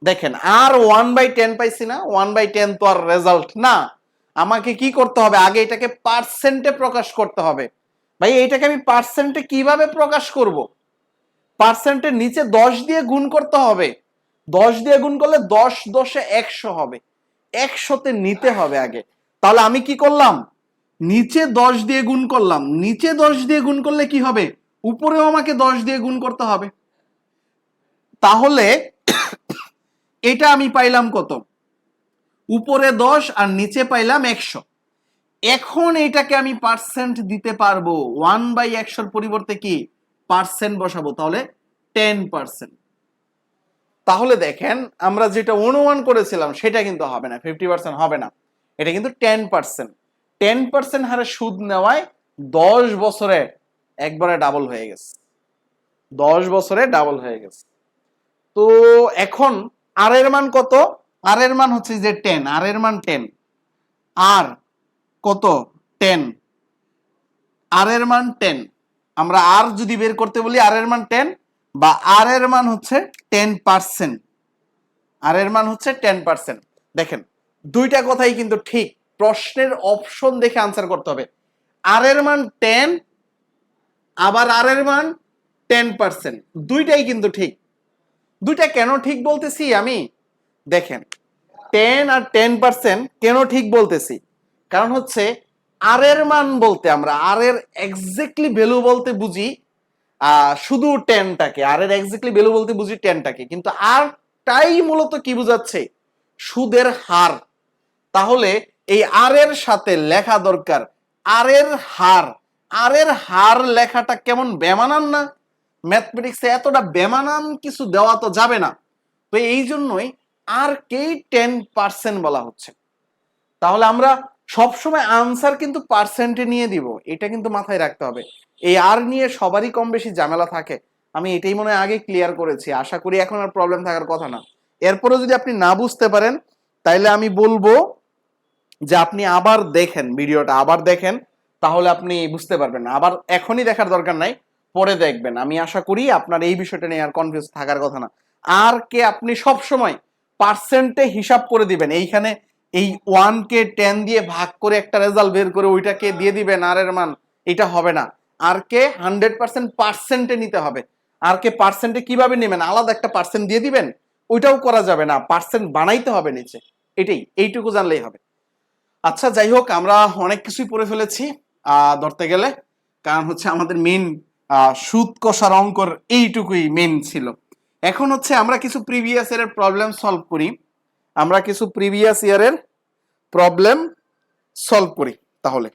দেখেন আর 1/10 পাইছি না, 1/10 তো আর রেজাল্ট না, আমাকে কি করতে হবে, আগে এটাকে পার্সেন্টে প্রকাশ করতে হবে। ভাই এইটাকে আমি পার্সেন্টে কিভাবে প্রকাশ করব? পার্সেন্টের নিচে 10 দিয়ে গুণ করতে হবে, 10 দিয়ে গুণ করলে 10 10 100 হবে, 100তে নিতে হবে আগে। তাহলে আমি কি করলাম, নিচে 10 দিয়ে গুণ করলাম, নিচে 10 দিয়ে গুণ করলে কি হবে, উপরেও আমাকে 10 দিয়ে গুণ করতে হবে। তাহলে এটা আমি পাইলাম কত, উপরে 10 আর নিচে পাইলাম 100। এখন এটাকে আমি পার্সেন্ট দিতে পারবো, 1/100 পরিবর্তে কি পার্সেন্ট বসাবো, তাহলে 10%। তাহলে দেখেন আমরা যেটা অনুমান করেছিলাম সেটা কিন্তু হবে না, 50% হবে না, এটা কিন্তু 10%। 10% হারে সুদ নেওয়ায় 10 বছরে একবারে ডাবল হয়ে গেছে, 10 বছরে ডাবল হয়ে গেছে। তো এখন আর এর মান কত? আর এর মান হচ্ছে যে 10, আর এর মান 10, আর কত 10, আর এর মান 10। আমরা আর যদি বের করতে বলি আর এর মান 10, বা আর এর মান হচ্ছে 10%, আর এর মান হচ্ছে 10%। দেখেন দুইটা কথাই কিন্তু ঠিক, প্রশ্নের অপশন দেখে আনসার করতে হবে। আর এর মান 10, আবার আর এর মান 10%, দুইটাই কিন্তু ঠিক। দুইটা কেন ঠিক বলতেছি আমি, দেখেন 10 আর 10% কেন ঠিক বলতেছি, কারণ হচ্ছে আর এর মান বলতে আমরা আর এর এক্স্যাক্টলি ভ্যালু বলতে বুঝি শুধু 10টাকে, আর এর এক্স্যাক্টলি ভ্যালু বলতে বুঝি 10টাকে, কিন্তু আরটাই মূলত কি বোঝাচ্ছে, সুদের হার। তাহলে এই আর এর সাথে লেখা দরকার আর এর হার। আর এর হার লেখাটা কেমন বেমানান না? ম্যাথমেটিক্সে এতটা বেমানান কিছু দেওয়া তো যাবে না। তো এই জন্যই আর কেই 10% বলা হচ্ছে। তাহলে আমরা সবসময় আনসার কিন্তু পার্সেন্টে নিয়ে দিব, এটা কিন্তু মাথায় রাখতে হবে। এই আর নিয়ে সবারই কম বেশি ঝামেলা থাকে, আমি এটাই মনে হয় আগে ক্লিয়ার করেছি, আশা করি এখন আর প্রবলেম থাকার কথা না। এরপরেও যদি আপনি না বুঝতে পারেন তাইলে আমি বলবো যে আপনি আবার দেখেন, ভিডিওটা আবার দেখেন, তাহলে আপনি বুঝতে পারবেন। আবার এখনই দেখার দরকার নাই, পরে দেখবেন। আমি আশা করি আপনার এই বিষয়টা নিয়ে আর কনফিউজ থাকার কথা না। আর কে আপনি সব সময় পার্সেন্টে হিসাব করে দিবেন, এইখানে এই 1 কে 10 দিয়ে ভাগ করে একটা রেজাল্ট বের করে ওইটাকে দিয়ে দিবেন আর এর মান, এটা হবে না। আর কে 100% পার্সেন্টে নিতে হবে। আর কে পার্সেন্টে কিভাবে নেবেন, আলাদা একটা পার্সেন্ট দিয়ে দিবেন, ওইটাও করা যাবে না, পার্সেন্ট বানাইতে হবে নিচে। এইটুকু জানলেই হবে। আচ্ছা যাই হোক, আমরা অনেক কিছুই পড়ে ফেলেছি ধরতে গেলে, কারণ হচ্ছে আমাদের মেন সুদ কষার অঙ্কর এইটুকুই মেন ছিল। এখন হচ্ছে আমরা কিছু প্রিভিয়াস ইয়ারের প্রবলেম সলভ করি। তাহলে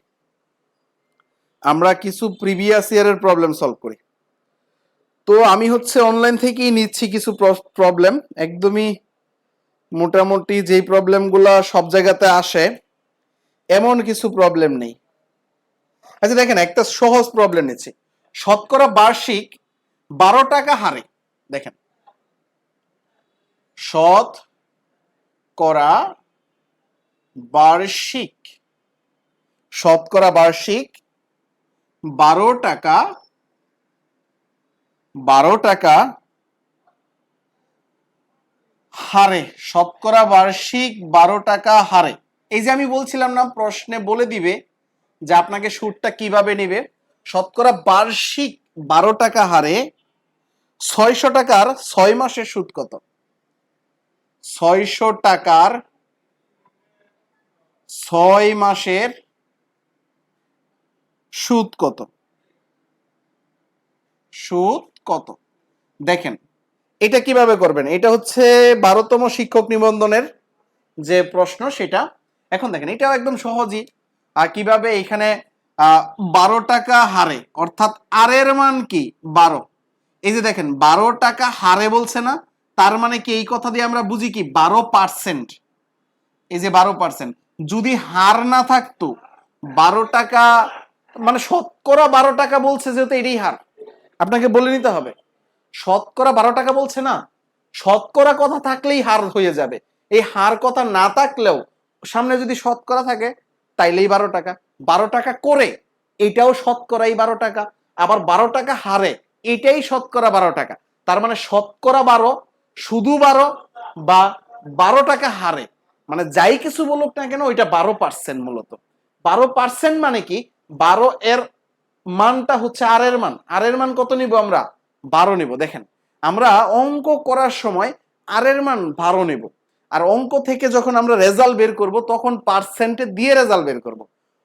আমরা কিছু প্রিভিয়াস ইয়ারের প্রবলেম সলভ করি। তো আমি হচ্ছে অনলাইন থেকেই নিচ্ছি কিছু প্রবলেম, একদমই মোটামুটি যেই প্রবলেমগুলো সব জায়গাতে আসে এমন কিছু প্রবলেম নেই। আচ্ছা দেখেন, একটা সহজ প্রবলেম নিচ্ছি। শতকরা বার্ষিক 12 টাকা হারে, দেখেন শতকরা বার্ষিক 12 টাকা হারে, শতকরা বার্ষিক 12 টাকা হারে। এই যে আমি বলছিলাম না, প্রশ্নে বলে দিবে যে আপনাকে সুদটা কিভাবে নেবে। শতকরা বার্ষিক 12 টাকা হারে 600 টাকার 6 মাসের সুদ কত? 600 টাকার 6 মাসের সুদ কত? দেখেন এটা কিভাবে করবেন, এটা হচ্ছে 12তম শিক্ষক নিবন্ধনের যে প্রশ্ন সেটা। এখন দেখেন এটাও একদম সহজই। আর কিভাবে, এখানে 12 টাকা হারে, অর্থাৎ আর এর মান কি 12। এই যে দেখেন 12 টাকা হারে বলছে না, তার মানে কি এই কথা দিয়ে আমরা বুঝি কি 12%। এই যে 12%, যদি হার না থাকতো 12 টাকা মানে শতকরা 12 টাকা বলছে, যেহেতু এটাই হার, আপনাকে বলে নিতে হবে। শতকরা 12 টাকা বলছে না, শতকরা কথা থাকলেই হার হয়ে যাবে। এই হার কথা না থাকলেও সামনে যদি শতকরা থাকে তাইলেই 12 টাকা। 12 টাকা করে এটাও শতকরাই 12 টাকা, আবার 12 টাকা হারে এটাই শতকরা 12 টাকা। তার মানে শতকরা 12, শুধু 12 বা 12 টাকা হারে, মানে যাই কিছু বলুক না কেন ওইটা 12%। মূলত 12% মানে কি, 12 এর মানটা হচ্ছে আর এর মান। আর এর মান কত নিব আমরা? 12 নিব। দেখেন আমরা অঙ্ক করার সময় আর এর মান 12 নিব, আর অঙ্ক থেকে যখন আমরা রেজাল্ট বের করব তখন পার্সেন্টে দিয়ে রেজাল্ট বের করব।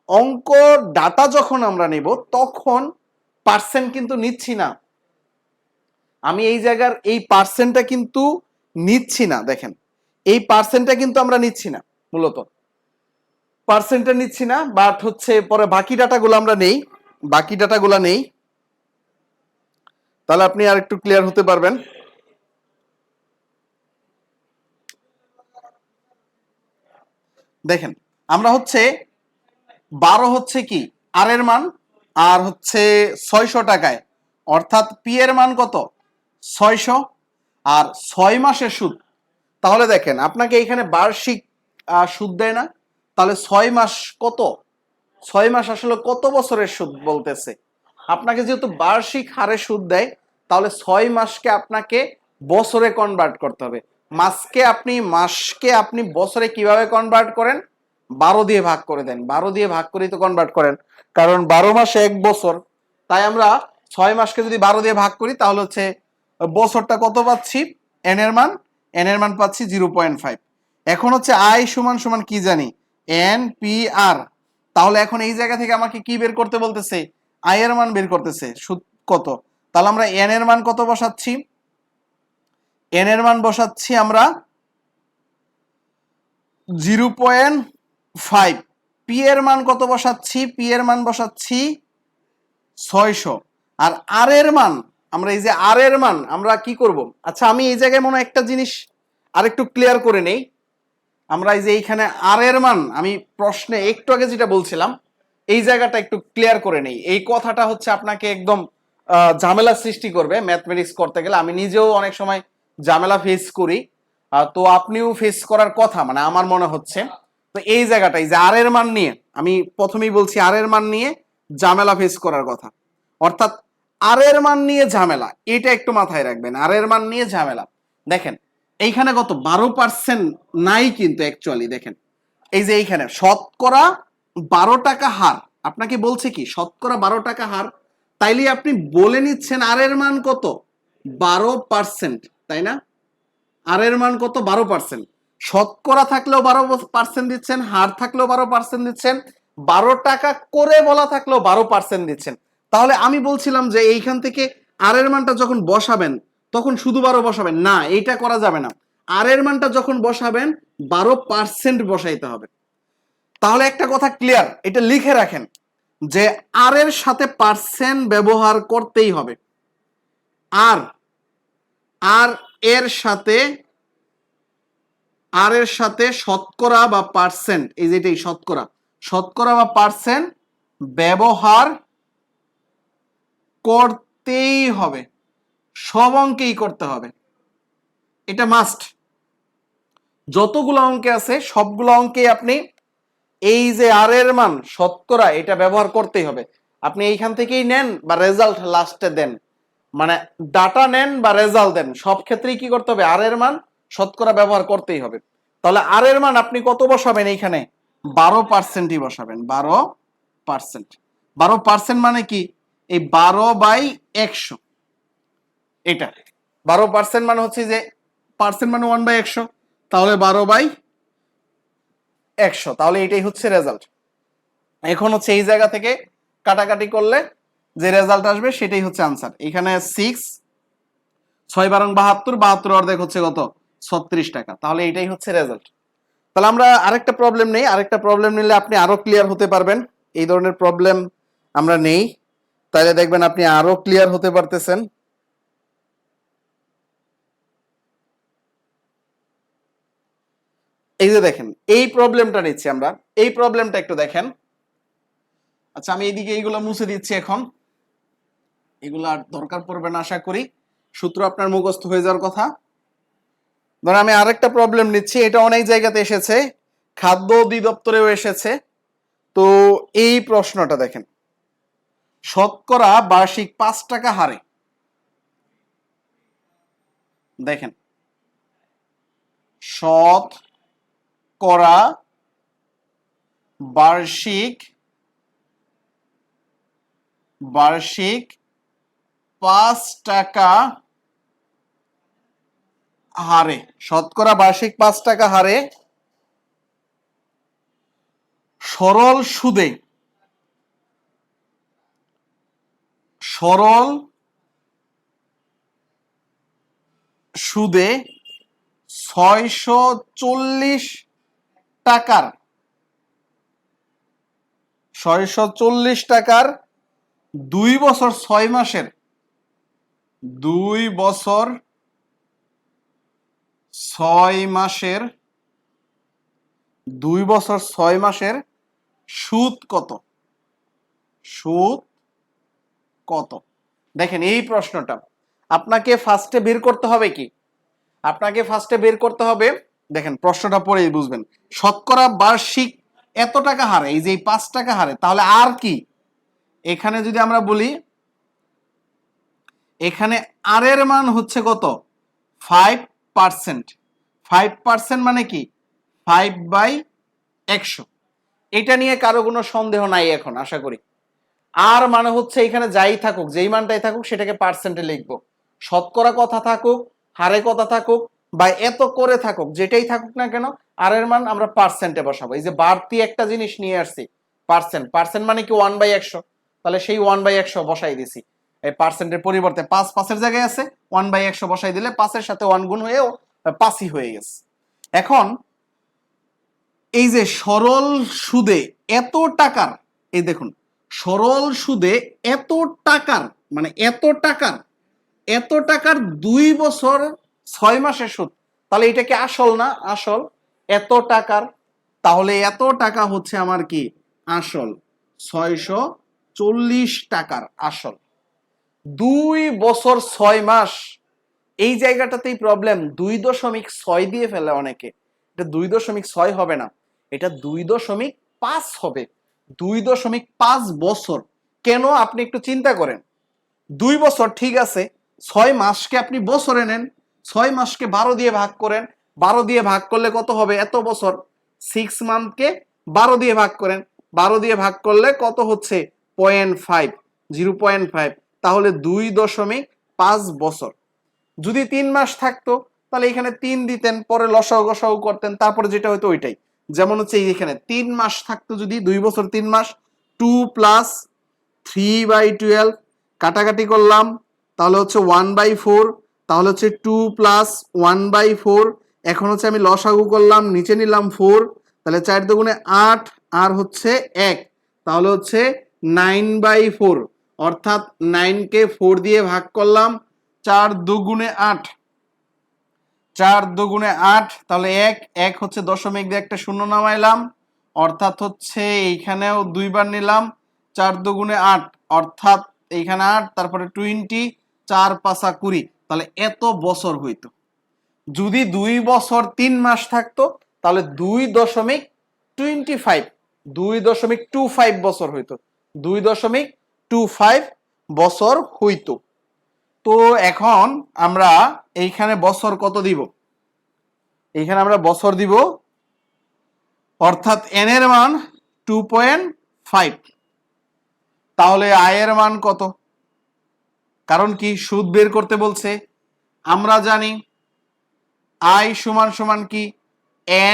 অঙ্ক ডাটা যখন আমরা নেব তখন পার্সেন্ট কিন্তু নিচ্ছি না, আমি এই জায়গার এই পার্সেন্টটা কিন্তু নিচ্ছি না। দেখেন এই পার্সেন্টটা কিন্তু আমরা নিচ্ছি না, মূলত পার্সেন্টটা নিচ্ছি না, বাট হচ্ছে পরে বাকি ডাটাগুলো আমরা নেই, তাহলে আপনি আর একটু ক্লিয়ার হতে পারবেন। দেখেন আমরা হচ্ছে 12 হচ্ছে কি আর এর মান, আর হচ্ছে 600 টাকায়, অর্থাৎ পি এর মান কত? 600, আর 6 মাসের সুদ। তাহলে দেখেন আপনাকে এখানে বার্ষিক সুদ দেয় না, তাহলে 6 মাস কত? 6 মাস আসলে কত বছরের সুদ বলতেছে? আপনাকে যেহেতু বার্ষিক হারে সুদ দেয়, তাহলে 6 মাসকে আপনাকে বছরে কনভার্ট করতে হবে। মাসকে আপনি বছরে কিভাবে কনভার্ট করেন? 12 দিয়ে ভাগ করে দেন, 12 দিয়ে ভাগ করেই তো কনভার্ট করেন, কারণ 12 মাসে 1 বছর। তাই আমরা 6 মাসকে যদি 12 দিয়ে ভাগ করি তাহলে হচ্ছে বছরটা কত পাচ্ছি? এন এর মান পাচ্ছি 0.5। এখন হচ্ছে আই সমান সমান কি জানি এন পি আর। তাহলে এখন এই জায়গা থেকে আমাকে কি বের করতে বলতেছে, আই এর মান বের করতেছে, সুদ কত। তাহলে আমরা এন এর মান কত বসাচ্ছি, এন এর মান বসাচ্ছি আমরা 0.5। পি এর মান কত বসাচ্ছি, পি এর মান বসাচ্ছি 600। আর আর এর মান, আমরা এই যে আর এর মান আমরা কি করব, আচ্ছা আমি এই জায়গায় মনে হয় একটা জিনিস আরেকটু ক্লিয়ার করে নেই। আমরা এই যে এইখানে আর এর মান, আমি প্রশ্নে একটু আগে যেটা বলছিলাম এই জায়গাটা একটু ক্লিয়ার করে নেই। এই কথাটা হচ্ছে আপনাকে একদম ঝামেলা সৃষ্টি করবে ম্যাথমেটিক্স করতে গেলে। আমি নিজেও অনেক সময় ঝামেলা ফেস করি, তো আপনিও ফেস করার কথা মানে আমার মনে হচ্ছে। তো এই জায়গাটাই যে আর এর মান নিয়ে, আমি প্রথমেই বলছি আর এর মান নিয়ে ঝামেলা ফেস করার কথা, অর্থাৎ আর এর মান নিয়ে ঝামেলা, এটা একটু মাথায় রাখবেন। আর এর মান নিয়ে ঝামেলা, দেখেন এইখানে কত 12% নাই কিন্তু অ্যাকচুয়ালি। দেখেন এই যে এইখানে শতকরা 12 টাকা হার, আপনাকে বলছে কি শতকরা 12 টাকা হার, তাইলে আপনি বলে নিচ্ছেন আর এর মান কত 12%, তাই না? আর এর মান কত 12%। শতকরা থাকলেও 12% দিচ্ছেন, হার থাকলেও 12% দিচ্ছেন, 12 টাকা করে বলা থাকলেও 12% দিচ্ছেন। তাহলে আমি বলছিলাম যে এইখান থেকে আর এর মানটা যখন বসাবেন তখন শুধু 12 বসাবেন না, এইটা করা যাবে না। আর এর মানটা যখন বসাবেন 12% বসাইতে হবে। তাহলে একটা কথা ক্লিয়ার, এটা লিখে রাখেন যে আর এর সাথে পার্সেন্ট ব্যবহার করতেই হবে। আর আর এর সাথে, আর এর সাথে শতকরা বা পার্সেন্ট, এই যেটাই শতকরা, শতকরা বা পার্সেন্ট ব্যবহার করতেই হবে, সব অঙ্কেই করতে হবে, এটা মাস্ট। যতগুলো অঙ্কে আছে সবগুলো অঙ্কে আপনি এই যে আর এর মান শতকরা এটা ব্যবহার করতেই হবে। আপনি এইখান থেকেই নেন বা রেজাল্ট লাস্টে দেন, মানে ডাটা নেন বা রেজাল্ট দেন, সব ক্ষেত্রেই কি করতে হবে আর এর মান শতকরা ব্যবহার করতেই হবে। তাহলে আর এর মান আপনি কত বসাবেন, এইখানে 12%ই বসাবেন। 12%, 12% মানে কি এই 12/100, এটা 12% মানে হচ্ছে যে পার্সেন্ট মানে 1/100, তাহলে 12/100, তাহলে এটাই হচ্ছে রেজাল্ট। এখন হচ্ছে এই জায়গা থেকে কাটাকাটি করলে যে রেজাল্ট আসবে সেটাই হচ্ছে আনসার। এখানে 6 6 বারং 72, 72 অর্ধেক হচ্ছে কত 36 টাকা, তাহলে এটাই হচ্ছে রেজাল্ট। তাহলে আমরা আরেকটা প্রবলেম নেই, আরেকটা প্রবলেম নিলে আপনি আরো ক্লিয়ার হতে পারবেন। এই ধরনের প্রবলেম আমরা নেই, তাহলে দেখবেন আপনি আরো ক্লিয়ার হতে পারতেছেন। এই যে দেখেন এই প্রবলেমটা নিচ্ছি আমরা, এই প্রবলেমটা একটু দেখেন। আচ্ছা আমি এইদিকে এইগুলো মুছে দিচ্ছি, এখন এগুলো আর দরকার পড়বে না আশা করি, সূত্র আপনার মুখস্থ হয়ে যাওয়ার কথা। ধর আমি আরেকটা প্রবলেম নিচ্ছি, এটা অনেক জায়গাতে এসেছে, খাদ্য অধিদপ্তরেও এসেছে। তো এই প্রশ্নটা দেখেন, শতকরা বার্ষিক 5 টাকা হারে, দেখেন শতকরা বার্ষিক 5 টাকা হারে, শতকরা বার্ষিক 5 টাকা হারে সরল সুদে, সরল সুদে 640 টাকার, 640 টাকার 2 বছর 6 মাসের, 2 বছর 6 মাসের, 2 বছর 6 মাসের সুদ কত, সুদ কত। দেখেন এই প্রশ্নটা আপনাকে ফার্স্টে বের করতে হবে কি, আপনাকে ফার্স্টে বের করতে হবে, দেখেন প্রশ্নটা পড়েই বুঝবেন, শতকরা বার্ষিক এত টাকা হারে, এই যে 5 টাকা হারে, তাহলে আর কি এখানে যদি আমরা বলি, এখানে আর এর মান হচ্ছে কত 5%, 5% মানে কি 5/100। এটা নিয়ে কারো কোনো সন্দেহ নাই এখন আশা করি। আর মানে হচ্ছে এখানে যাই থাকুক, যেই মানটাই থাকুক সেটাকে পার্সেন্টে লিখবো, শতকরা কথা থাকুক, হারে কথা থাকুক, বা এত করে থাকুক, যেটাই থাকুক না কেন, আর এর মান আমরা পার্সেন্টে বসাবো। এই যে বাড়তি একটা জিনিস নিয়ে আসছি, পার্সেন্ট, পার্সেন্ট মানে কি 1/100, তাহলে সেই 1/100 বসাই দিছি। এই পার্সেন্টের পরিবর্তে 5 5-এর জায়গায় আছে, 1/100 বসাই দিলে 5-এর সাথে 1 গুণ হয়েও 5ই হয়ে গেছে। এখন এই যে সরল সুদে এত টাকার, এই দেখুন সরল সুদে এত টাকার, মানে এত টাকার 2 বছর 6 মাসের সুদ, তাহলে এটা কি আসল না? আসল। এত টাকার, তাহলে এত টাকা হচ্ছে আমার কি আসল, 640 টাকার আসল। 2 বছর 6 মাস, এই জায়গাটাতেই প্রবলেম, 2.6 দিয়ে ফেলে অনেকে। এটা 2.6 হবে না, এটা 2.5 হবে। 2.5 বছর। কেন? আপনি একটু চিন্তা করেন, 2 বছর ঠিক আছে, 6 মাসকে আপনি বছরে নেন, 6 মাসকে 12 দিয়ে ভাগ করেন, 12 দিয়ে ভাগ করলে কত হবে? এত বছর। 6 মান্থকে 12 দিয়ে ভাগ করেন, 12 দিয়ে ভাগ করলে কত হচ্ছে? 0.5, তাহলে 2.5 বছর। যদি 3 মাস থাকতো তাহলে এখানে 3 দিতেন, পরে লসাগু গসাগু করতেন, তারপরে যেটা হতো ওইটাই। যেমন হচ্ছে এখানে 3 মাস থাকতো, যদি 2 বছর 3 মাস, 2 + 3/12 কাটাকাটি করলাম, তাহলে হচ্ছে 1/4, তাহলে হচ্ছে 2 + 1/4। এখন হচ্ছে আমি লসাগু করলাম, নিচে নিলাম 4, তাহলে 4 দুগুণে 8 আর হচ্ছে 1, তাহলে হচ্ছে 9/4। অর্থাৎ 9 কে 4 দিয়ে ভাগ করলাম, 4 দুগুণে 8, 4 দুগুণে 8, তাহলে 1 হচ্ছে দশমিক দিয়ে একটা শূন্য নামাইলাম, অর্থাৎ হচ্ছে এইখানেও 2 বার নিলাম, 4 দুগুণে 8, অর্থাৎ এইখানে 8, তারপরে 20, 4 × 5 = 20, তাহলে এত বছর হইতো। যদি 2 বছর 3 মাস থাকতো তাহলে 2.25 বছর হইতো, 2.25 বছর হইতো। তো এখন আমরা এইখানে বছর কত দিব? এইখানে আমরা বছর দিব, অর্থাৎ n এর মান 2.5। তাহলে আয় এর মান কত? কারণ কি সুদ বের করতে বলছে, আমরা জানি আয় সমান সমান কি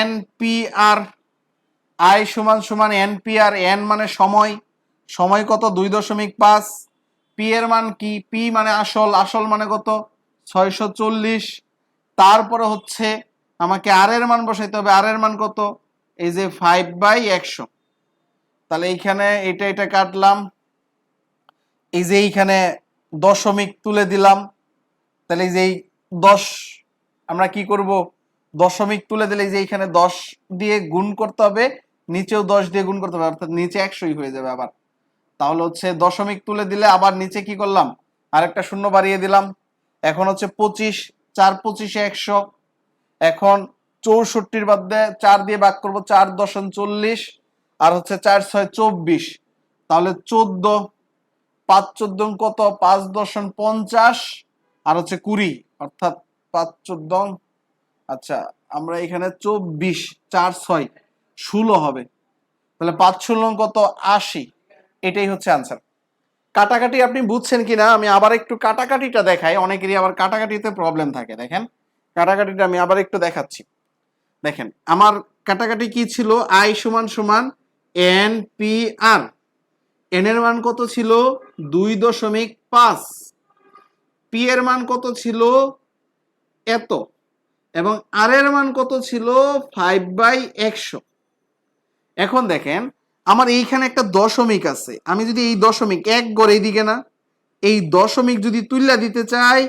NPR, আয় সমান সমান NPR, n মানে সময়, সময় কত? 2.5। পি এর মান কি? পি মানে আসল, আসল মানে কত? 640। তারপরে হচ্ছে আমাকে আর এর মান বসাইতে হবে, আর এর মান কত? এই যে 5/100। তাহলে এইখানে এটা কাটলাম, এই যে এইখানে দশমিক তুলে দিলাম, তাহলে এই যে 10 আমরা কি করব? দশমিক তুলে দিলে এই যে এইখানে 10 দিয়ে গুণ করতে হবে, নিচেও 10 দিয়ে গুণ করতে হবে, অর্থাৎ নিচে 100ই হয়ে যাবে আবার। তাহলে হচ্ছে দশমিক তুলে দিলে আবার নিচে কি করলাম? আরেকটা শূন্য বাড়িয়ে দিলাম। এখন হচ্ছে 25, 4 × 25 = 100। এখন 64 বাদ দিয়ে 4 দিয়ে ভাগ করব, 4 × 10 = 40, আর হচ্ছে 4 × 6 = 24, তাহলে 14, 5 × 14 কত? 5 × 10 = 50, আর হচ্ছে 20, অর্থাৎ 5 × 14, আচ্ছা আমরা এখানে 24, 4 × 6 = 16 হবে, তাহলে 5 × 16 কত? 80। এটাই হচ্ছে আনসার। কাটাকাটি আপনি বুঝছেন কিনা আমি আবার একটু কাটাকাটিটা দেখাই, অনেকেরই আবার কাটাকাটিতে প্রবলেম থাকে। দেখেন কাটাকাটিটা আমি আবার একটু দেখাচ্ছি। দেখেন আমার কাটাকাটি কি ছিল? আই সমান সমান NPR, n এর মান কত ছিল? 2.5, পি এর মান কত ছিল? এত, এবং আর এর মান কত ছিল? 5/100। এখন দেখেন আমার এইখানে একটা দশমিক আছে, আমি যদি এই দশমিক এক গড়ে এইদিকে না, এই দশমিক যদি তুইলা দিতে চাই,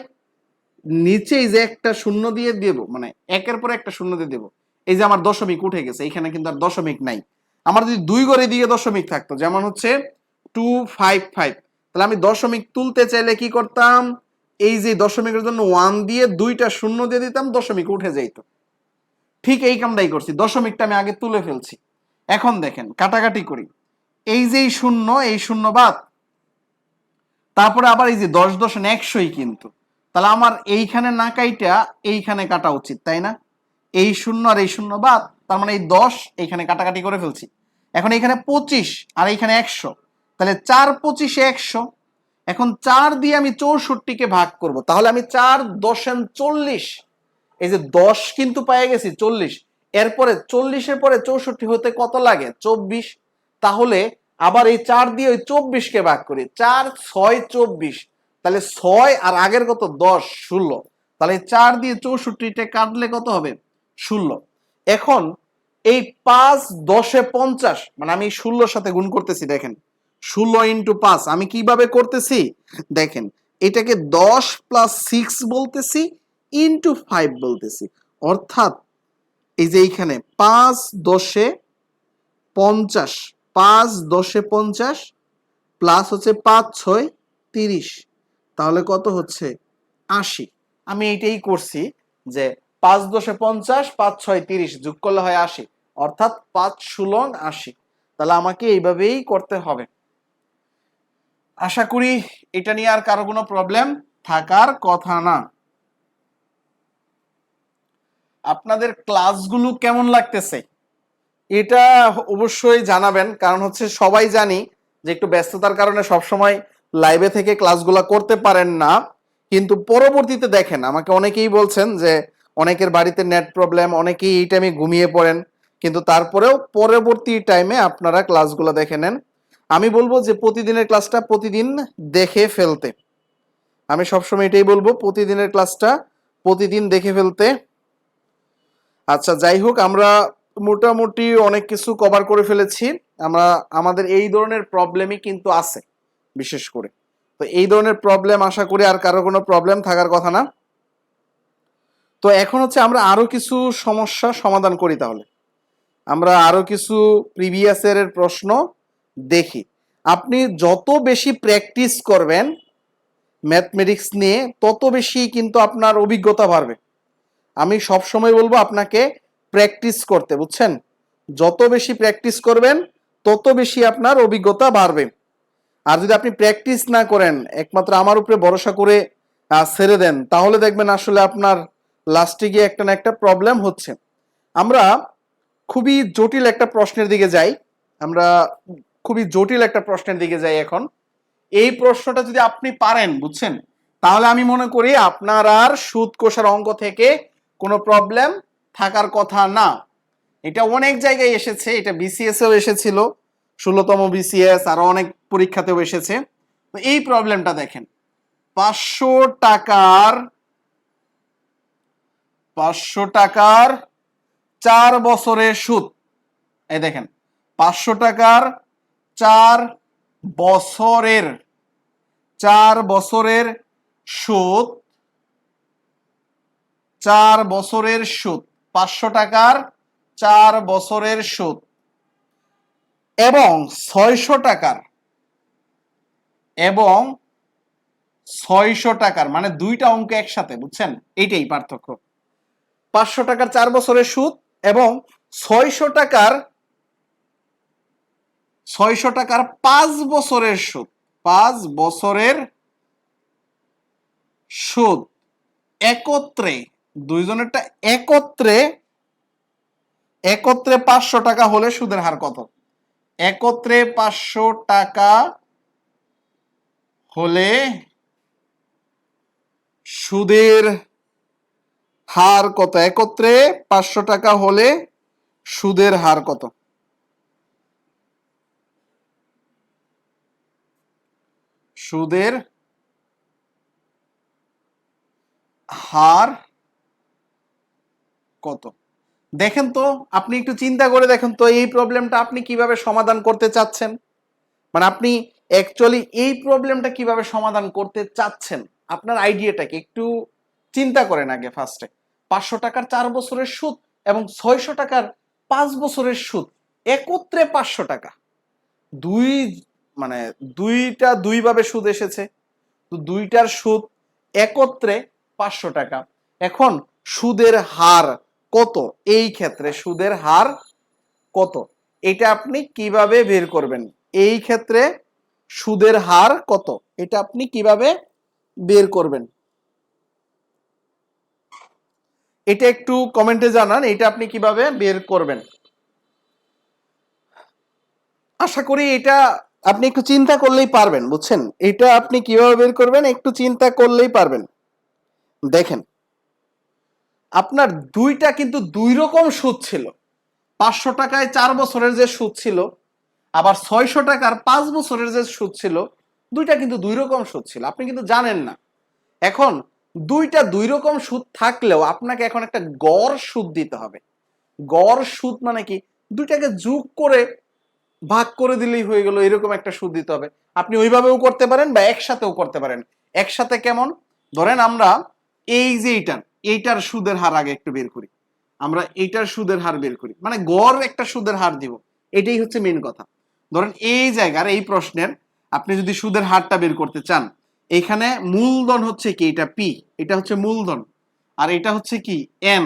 নিচেই যে একটা শূন্য দিয়ে দেব, মানে একের পরে একটা শূন্য দিয়ে দেব, এই যে আমার দশমিক উঠে গেছে, এখানে কিন্তু আর দশমিক নাই। আমার যদি 2 গড়ে দিকে দশমিক থাকতো, যেমন হচ্ছে 255, তাহলে আমি দশমিক তুলতে চাইলে কি করতাম? এই যে দশমিকের জন্য 1 দিয়ে 2টা শূন্য দিয়ে দিতাম, দশমিক উঠে যাইতো। ঠিক এই কামটাই করছি, দশমিকটা আমি আগে তুলে ফেলছি। এখন দেখেন কাটাকাটি করি, এই যে শূন্য, এই শূন্য বাদ, তারপরে আবার এই যে 10 × 10 = 100ই কিন্তু, তাহলে আমার এইখানে না কাইটা এইখানে কাটা উচিত, তাই না? এই শূন্য আর এই শূন্য বাদ, তার মানে এই 10 এইখানে কাটাকাটি করে ফেলছি। এখন এইখানে 25 আর এইখানে 100, তাহলে 4 × 25 = 100। এখন 4 দিয়ে আমি 64কে ভাগ করব, তাহলে আমি 4 × 10 = 40, এই যে 10 কিন্তু পেয়ে গেছি 40, এরপরে 40-এর পরে 64 হতে কত লাগে 24, তাহলে আবার এই 4 দিয়ে ওই 24 কে ভাগ করি, 4 6 24, তাহলে 6 আর আগের কত 10 16, তাহলে 4 দিয়ে 64টা কাটলে কত হবে 16। এখন এই 5 10-এ 50, মানে আমি 16-র সাথে গুণ করতেছি, দেখেন 16 ইন্টু 5 আমি কিভাবে করতেছি দেখেন, এটাকে 10 + 6 বলতেছি ইন্টু 5 বলতেছি, অর্থাৎ এই যে এইখানে 5 10-এ 50, 5 10-এ 50 প্লাস হচ্ছে 5 6 30, তাহলে কত হচ্ছে 80। আমি এইটাই করছি যে 5 10-এ 50 5 6 30 যোগ করলে হয় 80, অর্থাৎ 5 16 80। তাহলে আমাকে এইভাবেই করতে হবে। আশা করি এটা নিয়ে আর কারো কোনো প্রবলেম থাকার কথা না। আপনাদের ক্লাসগুলো কেমন লাগতেছে এটা অবশ্যই জানাবেন, কারণ হচ্ছে সবাই জানি যে একটু ব্যস্ততার কারণে সবসময় লাইভে থেকে ক্লাসগুলো করতে পারেন না, কিন্তু পরবর্তীতে দেখেন আমাকে অনেকেই বলছেন যে অনেকের বাড়িতে নেট প্রবলেম, অনেকেই এই টাইমে ঘুমিয়ে পড়েন, কিন্তু তারপরেও পরবর্তী টাইমে আপনারা ক্লাসগুলো দেখে নেন। আমি বলবো যে প্রতিদিনের ক্লাসটা প্রতিদিন দেখে ফেলতে, আমি সবসময় এটাই বলবো, প্রতিদিনের ক্লাসটা প্রতিদিন দেখে ফেলতে। আচ্ছা যাই হোক, আমরা মোটামুটি অনেক কিছু কভার করে ফেলেছি। আমরা আমাদের এই ধরনের প্রবলেমই কিন্তু আছে বিশেষ করে, তো এই ধরনের প্রবলেম আশা করি আর কারো কোনো প্রবলেম থাকার কথা না। তো এখন হচ্ছে আমরা আরো কিছু সমস্যা সমাধান করি, তাহলে আমরা আরো কিছু প্রিভিয়াস ইয়ারের প্রশ্ন দেখি। আপনি যত বেশি প্র্যাকটিস করবেন ম্যাথমেটিক্স নিয়ে তত বেশি কিন্তু আপনার অভিজ্ঞতা বাড়বে। আমি সব সময় বলবো আপনাকে প্র্যাকটিস করতে, বুঝছেন, যত বেশি প্র্যাকটিস করবেন তত বেশি আপনার অভিজ্ঞতা বাড়বে। আর যদি আপনি প্র্যাকটিস না করেন, একমাত্র আমার উপরে ভরসা করে ছেড়ে দেন, তাহলে দেখবেন আসলে আপনার লাস্টে গিয়ে একটা না একটা প্রবলেম হচ্ছে। আমরা খুবই জটিল একটা প্রশ্নের দিকে যাই, আমরা খুবই জটিল একটা প্রশ্নের দিকে যাই এখন। এই প্রশ্নটা যদি আপনি পারেন, বুঝছেন, তাহলে আমি মনে করি আপনার আর সুদ কষার অঙ্ক থেকে কোনো প্রবলেম থাকার কথা না। এটা অনেক জায়গায় এসেছে, এটা বিসিএস এও এসেছিল, 16তম বিসিএস, আরো অনেক পরীক্ষাতেও এসেছে। তো এই প্রবলেমটা দেখেন, 500 টাকার 4 বছরের সুদ। এই দেখেন 500 টাকার 4 বছরের সুদ, 4 বছরের সুদ, 500 টাকার 4 বছরের সুদ, এবং 600 টাকার, মানে দুইটা অঙ্ক একসাথে, বুঝছেন, এইটাই পার্থক্য। 500 টাকার 4 বছরের সুদ এবং 600 টাকার 5 বছরের সুদ, 5 বছরের সুদ একত্রে, দুইজনেরটা একত্রে 500 টাকা হলে সুদের হার কত? একত্রে 500 টাকা হলে সুদের হার কত? একত্রে 500 টাকা হলে সুদের হার কত? সুদের হার কত? দেখেন তো, আপনি একটু চিন্তা করে দেখেন তো এই প্রবলেমটা আপনি কিভাবে সমাধান করতে চাচ্ছেন, মানে আপনি অ্যাকচুয়ালি এই প্রবলেমটা কিভাবে সমাধান করতে চাচ্ছেন, আপনার আইডিয়াটা কি একটু চিন্তা করেন আগে ফার্স্টে। 500 টাকার 4 বছরের সুদ এবং 600 টাকার 5 বছরের সুদ একত্রে 500 টাকা, দুই মানে দুইটা দুইভাবে সুদ এসেছে, তো দুইটার সুদ একত্রে 500 টাকা। এখন সুদের হার কত, এই ক্ষেত্রে সুদের হার কত, এটা আপনি কিভাবে বের করবেন? এই ক্ষেত্রে সুদের হার কত, এটা আপনি কিভাবে বের করবেন? এটা একটু কমেন্টে জানান, এটা আপনি কিভাবে বের করবেন। আশা করি এটা আপনি একটু চিন্তা করলেই পারবেন, বুঝছেন, এটা আপনি কিভাবে বের করবেন একটু চিন্তা করলেই পারবেন। দেখেন আপনার দুইটা কিন্তু দুই রকম সুদ ছিল। 500 টাকায় 4 বছরের যে সুদ ছিল, আবার 600 টাকার 5 বছরের যে সুদ ছিল, দুইটা কিন্তু দুই রকম সুদ ছিল, আপনি কিন্তু জানেন না। এখন দুইটা দুই রকম সুদ থাকলেও আপনাকে এখন একটা গড় সুদ দিতে হবে। গড় সুদ মানে কি, দুইটাকে যোগ করে ভাগ করে দিলেই হয়ে গেল, এরকম একটা সুদ দিতে হবে। আপনি ওইভাবেও করতে পারেন বা একসাথেও করতে পারেন। একসাথে কেমন, ধরেন আমরা এই যে এইটার সুদের হার আগে একটু বের করি, আমরা এইটার সুদের হার বের করি, মানে গড় একটা সুদের হার দিব, এটাই হচ্ছে মেন কথা। ধরেন এই জায়গার এই প্রশ্নের আপনি যদি সুদের হারটা বের করতে চান, এইখানে মূলধন হচ্ছে কি, এটা পি, এটা হচ্ছে মূলধন, আর এটা হচ্ছে কি এম।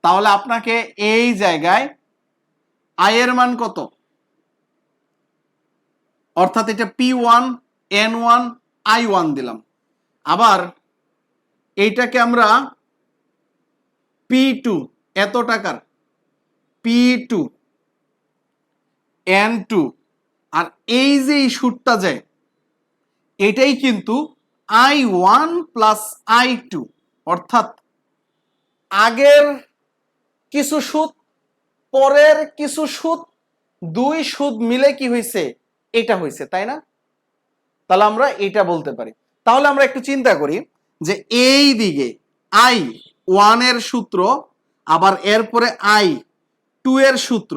তাহলে আপনাকে এই জায়গায় আয়ের মান কত, অর্থাৎ এটা P1 N1 I1 দিলাম। আবার এইটাকে আমরা P2 এত টাকার, P2 N2, আর এই যে এই সুদটা যায় এটাই কিন্তু I1 প্লাস I2, অর্থাৎ আগের কিছু সুদ পরের কিছু সুদ, দুই সুদ মিলে কি হয়েছে, এটা হয়েছে, তাই না? তাহলে আমরা এটা বলতে পারি। তাহলে আমরা একটু চিন্তা করি যে এই দিকে I1 এর সূত্র, আবার এরপরে I2 এর সূত্র,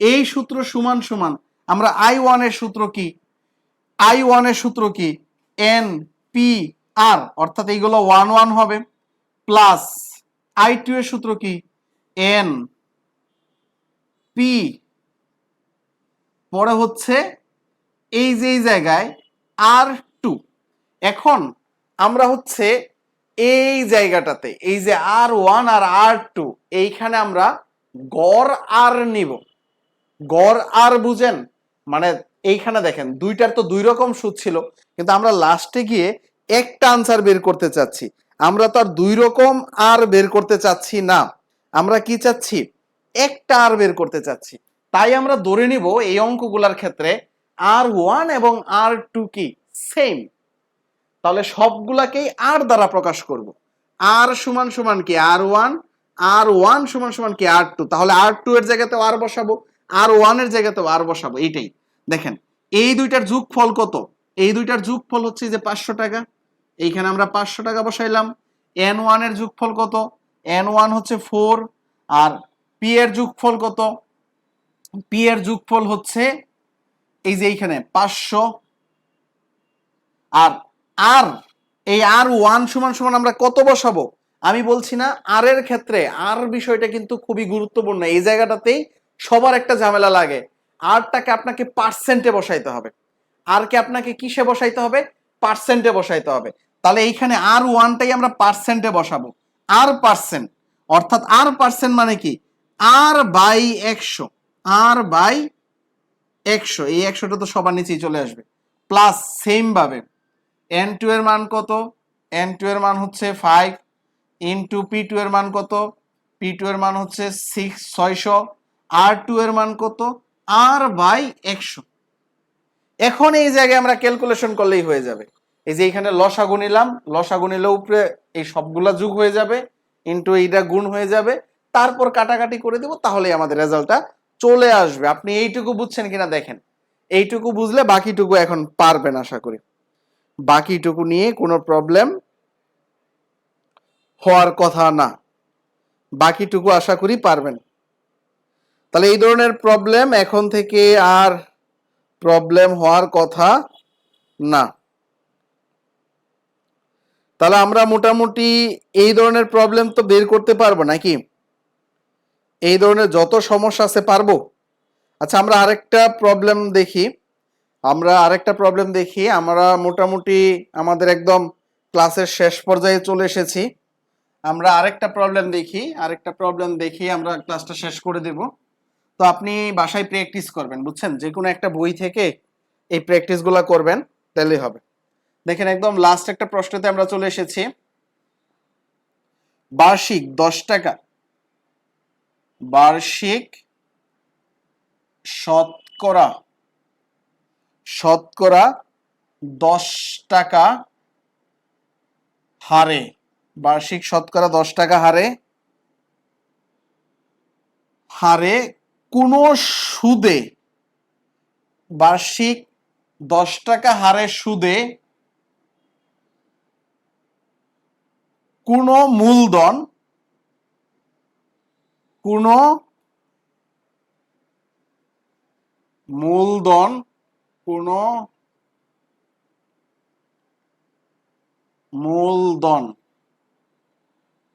এই সূত্র সমান সমান আমরা I1 এর সূত্র কি, I1 এর সূত্র কি NPR, অর্থাৎ এইগুলো 1 1 হবে, প্লাস I2 এর সূত্র কি NP, পরে হচ্ছে এই যে এই জায়গায় R2। এখন আমরা হচ্ছে এই জায়গাটাতে এই যে R1 আর R2, এইখানে আমরা গড় আর নিব। গড় আর বুঝেন, মানে এইখানে দেখেন দুইটার তো দুই রকম সুদ ছিল, কিন্তু আমরা লাস্টে গিয়ে একটা আনসার বের করতে চাচ্ছি। আমরা তো আর দুই রকম আর বের করতে চাচ্ছি না, আমরা কি চাচ্ছি, একটা আর বের করতে চাচ্ছি। তাই আমরা ধরে নিব এই অঙ্কগুলোর ক্ষেত্রে R1 এবং R2 কি সেম। তাহলে সবগুলাকেই আর দ্বারা প্রকাশ করব। আর সমান সমান কি R1, R1 সমান সমান কি R2, তাহলে R2 এর জায়গাতেও আর বসাবো, R1 এর জায়গাতেও আর বসাবো। এইটাই দেখেন, এই দুইটার যোগফল কত, এই দুইটার যোগফল হচ্ছে যে 500 টাকা, এইখানে আমরা 500 টাকা বসাইলাম। N1 এর যোগফল কত, N1 হচ্ছে 4, আর P এর যোগফল কত, P এর যোগফল হচ্ছে এই যে এইখানে 500, আর আর এই R1 সমান সমান আমরা কত বসাবো, আমি বলছি না, আর এর ক্ষেত্রে আর বিষয়টা কিন্তু খুবই গুরুত্বপূর্ণ। এই জায়গাটাতেই সবার একটা ঝামেলা লাগে, আরটাকে আপনাকে পার্সেন্টে বসাইতে হবে, আর কে আপনাকে কিসে বসাইতে হবে, পার্সেন্টে বসাইতে হবে। তাহলে এইখানে R1টাই আমরা পার্সেন্টে বসাবো, আর পার্সেন্ট, অর্থাৎ আর পার্সেন্ট মানে কি আর বাই 100, আর বাই 100, এই 100টা তো সবার নিচেই চলে আসবে, প্লাস সেম ভাবে N2 এর মান কত, N2 এর মান হচ্ছে 5 ইন্টু P2 এর মান কত, P2 এর মান হচ্ছে 600, R2 এর মান কত, R বাই 100। এখন এই জায়গায় আমরা ক্যালকুলেশন করলেই হয়ে যাবে। এই যে এখানে লসাগু নিলাম, লসাগু নিলে উপরে এই সবগুলা যোগ হয়ে যাবে, ইন্টু এইটা গুণ হয়ে যাবে, তারপর কাটাকাটি করে দেব, তাহলেই আমাদের রেজাল্টটা চলে আসবে। আপনি এইটুকু বুঝছেন কিনা দেখেন, এইটুকু বুঝলে বাকিটুকু এখন পারবেন আশা করি। বাকিটুকু নিয়ে কোনো প্রবলেম হওয়ার কথা না, বাকিটুকু আশা করি পারবেন। তাহলে এই ধরনের প্রবলেম এখন থেকে আর প্রবলেম হওয়ার কথা না। তাহলে আমরা মোটামুটি এই ধরনের প্রবলেম তো বের করতে পারবো নাকি, এই ধরনের যত সমস্যা আছে পারবো। আচ্ছা আমরা আরেকটা প্রবলেম দেখি, আমরা মোটামুটি আমাদের একদম ক্লাসের শেষ পর্যায়ে চলে এসেছি। আমরা আরেকটা প্রবলেম দেখি আমরা ক্লাসটা শেষ করে দেব। তো আপনি বাসায় প্র্যাকটিস করবেন, বুঝছেন, যে কোনো একটা বই থেকে এই প্র্যাকটিসগুলো করবেন, তাহলেই হবে। দেখেন একদম লাস্ট একটা প্রশ্নতে আমরা চলে এসেছি। বার্ষিক 10 টাকা, বার্ষিক শতকরা 10 টাকা হারে বার্ষিক শতকরা 10 টাকা হারে কোনো সুদে, বার্ষিক 10 টাকা হারে সুদে কোনো মূলধন, কোনো মূলধন কোনো মূলধন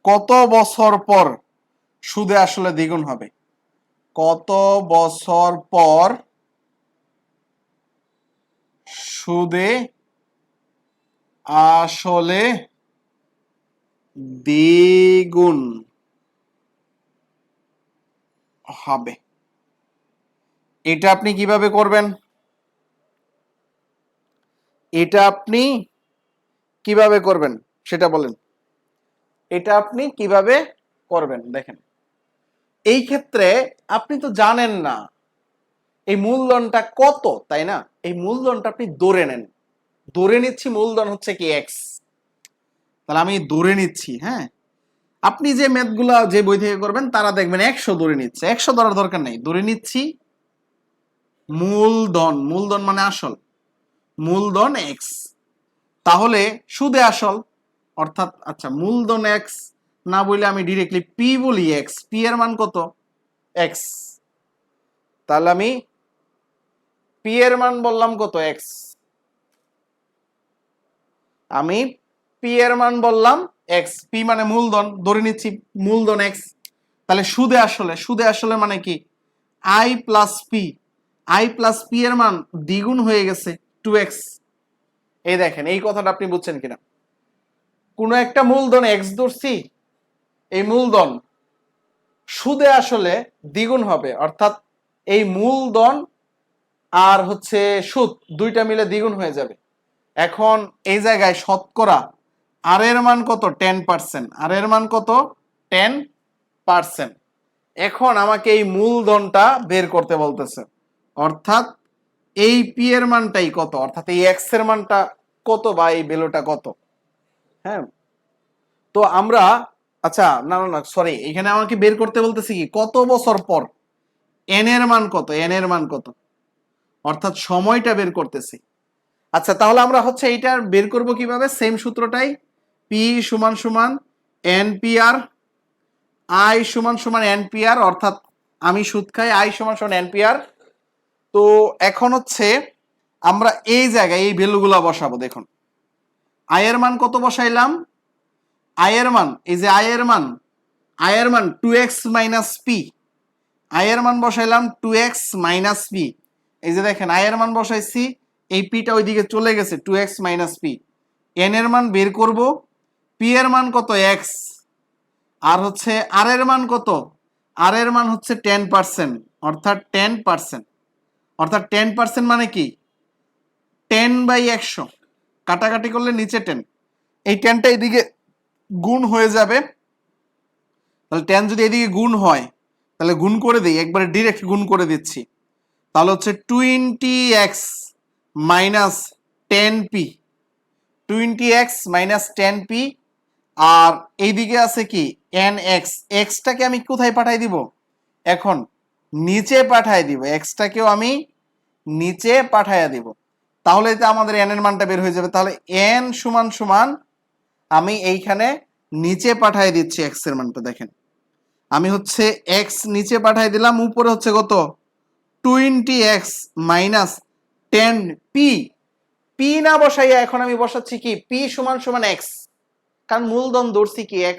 কত বছর পর সুদে আসলে দ্বিগুণ হবে? কত বছর পর সুদে আসলে দ্বিগুণ হবে? এটা আপনি কিভাবে করবেন? এটা আপনি কিভাবে করবেন সেটা বলেন। এটা আপনি কিভাবে করবেন? দেখেন, এই ক্ষেত্রে আপনি তো জানেন না এই মূলধনটা কত, তাই না? এই মূলধনটা আপনি ধরে নেন, ধরে নিচ্ছি মূলধন হচ্ছে কি এক্স, তাহলে আমি ধরে নিচ্ছি। হ্যাঁ, আপনি যে ম্যাথগুলা যে বই থেকে করবেন তারা দেখবেন 100 ধরে নিচ্ছে। 100 ধরার দরকার নেই, ধরে নিচ্ছি মূলধন, মূলধন মানে আসল, মূলধন এক্স, তাহলে সুদে আসল অর্থাৎ, আচ্ছা মূলধন এক্স না বলে আমি ডিরেক্টলি পি বলি, এক্স, পি এর মান কত? এক্স, তাহলে আমি পি এর মান বললাম কত? এক্স, আমি পি এর মান বললাম এক্স, পি মানে মূলধন, ধরে নিচ্ছি মূলধন এক্স, তাহলে সুদে আসলে, সুদে আসলে মানে কি? I plus P, I plus P এর মান দ্বিগুণ হয়ে গেছে 2x। এই দেখেন, এই কথাটা আপনি বুঝছেন কিনা? কোনো একটা মূলধন এক্স ধরছি, এই মূলধন সুদে আসলে দ্বিগুণ হবে, অর্থাৎ এই মূলধন আর হচ্ছে সুদ দুইটা মিলে দ্বিগুণ হয়ে যাবে। এখন এই জায়গায় শতকরা আর এর মান কত? 10%। আর এর মান কত? 10%। এখন আমাকে এই মূলধনটা বের করতে বলতেছে, অর্থাৎ এই পি এর মানটাই কত, অর্থাৎ এই এক্স এর মানটা কত বা এই ভ্যালুটা কত। হ্যাঁ, তো আমরা, আচ্ছা না না না সরি, এখানে আমাকে বের করতে বলতেছি কি কত বছর পর, এন এর মান কত, এন এর মান কত, অর্থাৎ সময়টা বের করতেছি। আচ্ছা, তাহলে আমরা হচ্ছে এইটা বের করব কিভাবে? সেম সূত্রটাই, পি সমান সমান এন পি আর, আই সমান সমান এন পি আর, অর্থাৎ আমি সুদ খাই, আই সমান সমান এন পি আর। তো এখন হচ্ছে আমরা এই জায়গায় এই ভ্যালুগুলো বসাবো। দেখুন, আয়ের মান কত বসাইলাম? আয়ের মান, এই যে আয়ের মান, আয়ের মান 2x মাইনাস পি, আয়ের মান বসাইলাম 2x মাইনাস পি। এই যে দেখেন, আয়ের মান বসাইছি, এই পিটা ওইদিকে চলে গেছে 2x মাইনাস পি। এন এর মান বের করব, পি এর মান কত? x, আর হচ্ছে আর এর মান কত? আর এর মান হচ্ছে 10%, অর্থাৎ 10%, অর্থাৎ 10% মানে কি? 10/100, কাটাকাটি করলে নিচে 10, এই 10টা এদিকে গুণ হয়ে যাবে। তাহলে 10 যদি এদিকে গুণ হয়, তাহলে গুণ করে দিই, একবারে ডিরেক্ট গুণ করে দিচ্ছি, তাহলে হচ্ছে 20x minus 10p, 20x minus 10p। আর এইদিকে আছে কি? nx, এক্সটাকে আমি কোথায় পাঠাই দিব? এখন নিচে পাঠাই দিব, এক্সটাকেও আমি নিচে পাঠাইয়া দিব, তাহলে তো আমাদের n এর মানটা বের হয়ে যাবে। তাহলে n সমান সমান আমি এইখানে নিচে পাঠাই দিচ্ছি x এর মানটা। দেখেন, আমি হচ্ছে x নিচে পাঠাই দিলাম, উপরে হচ্ছে কত? 20x minus 10p। পি না বসাইয়া এখন আমি বসাচ্ছি কি? পি সমান সমান x, কারণ মূলধন ধরছি কি x,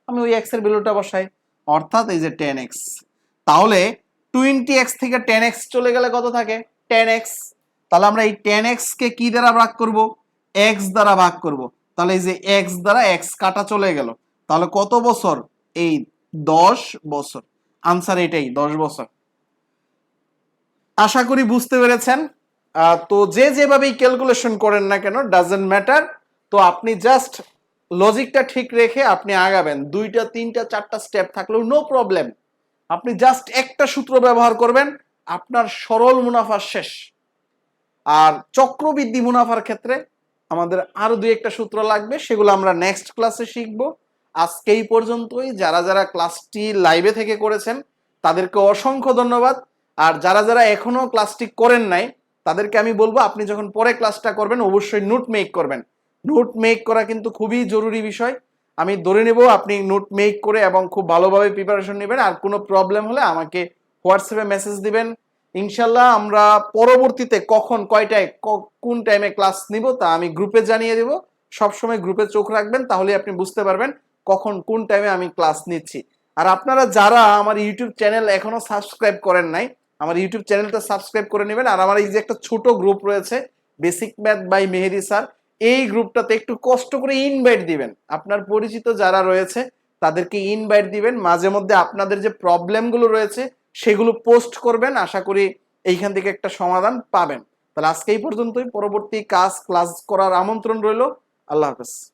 আমি ওই x এর ভ্যালুটা বসাই, অর্থাৎ এই যে 10x। তাহলে 20x থেকে 10x চলে গেলে কত থাকে? 10x। তাহলে আমরা এই 10x কে কি দ্বারা ভাগ করব? x দ্বারা ভাগ করব। তাহলে এই যে x দ্বারা x কাটা চলে গেল, তাহলে কত বছর? এই 10 বছর। আনসার এটাই, 10 বছর। আশা করি বুঝতে পেরেছেন। তো যে যেভাবেই ক্যালকুলেশন করেন না কেন, ডাজন্ট ম্যাটার। তো আপনি জাস্ট লজিকটা ঠিক রেখে আপনি আগাবেন, 2টা 3টা 4টা স্টেপ থাকলেও নো প্রবলেম। আপনি জাস্ট একটা সূত্র ব্যবহার করবেন, আপনার সরল মুনাফা শেষ। আর চক্রবৃদ্ধি মুনাফার ক্ষেত্রে আমাদের আরো দুই একটা সূত্র লাগবে, সেগুলো আমরা নেক্সট ক্লাসে শিখবো। আজকে এই পর্যন্তই। যারা যারা ক্লাসটি লাইভে থেকে করেছেন তাদেরকে অসংখ্য ধন্যবাদ। আর যারা যারা এখনো ক্লাসটি করেন নাই তাদেরকে আমি বলবো, আপনি যখন পরে ক্লাসটা করবেন অবশ্যই নোট মেক করবেন। নোট মেক করা কিন্তু খুবই জরুরি বিষয়। আমি ধরে নেব আপনি নোট মেক করে এবং খুব ভালোভাবে প্রিপারেশন নেবেন। আর কোনো প্রবলেম হলে আমাকে হোয়াটসঅ্যাপে মেসেজ দিবেন। ইনশাল্লাহ আমরা পরবর্তীতে কখন কয়টায় কোন টাইমে ক্লাস নিব তা আমি গ্রুপে জানিয়ে দেব। সবসময় গ্রুপে চোখ রাখবেন, তাহলে আপনি বুঝতে পারবেন কখন কোন টাইমে আমি ক্লাস নিচ্ছি। আর আপনারা যারা আমার ইউটিউব চ্যানেল এখনো সাবস্ক্রাইব করেন নাই, আমার ইউটিউব চ্যানেলটা সাবস্ক্রাইব করে নেবেন। আর আমার এই যে একটা ছোট গ্রুপ রয়েছে basic math by Mehedi sir, এই গ্রুপটাতে একটু কষ্ট করে ইনভাইট দিবেন। আপনার পরিচিত যারা রয়েছে তাদেরকে ইনভাইট দিবেন। মাঝে মধ্যে আপনাদের যে প্রবলেমগুলো রয়েছে সেগুলো পোস্ট করবেন, আশা করি এইখান থেকে একটা সমাধান পাবেন। তাহলে আজকে এই পর্যন্তই। পরবর্তী ক্লাস করার আমন্ত্রণ রইল। আল্লাহ হাফেজ।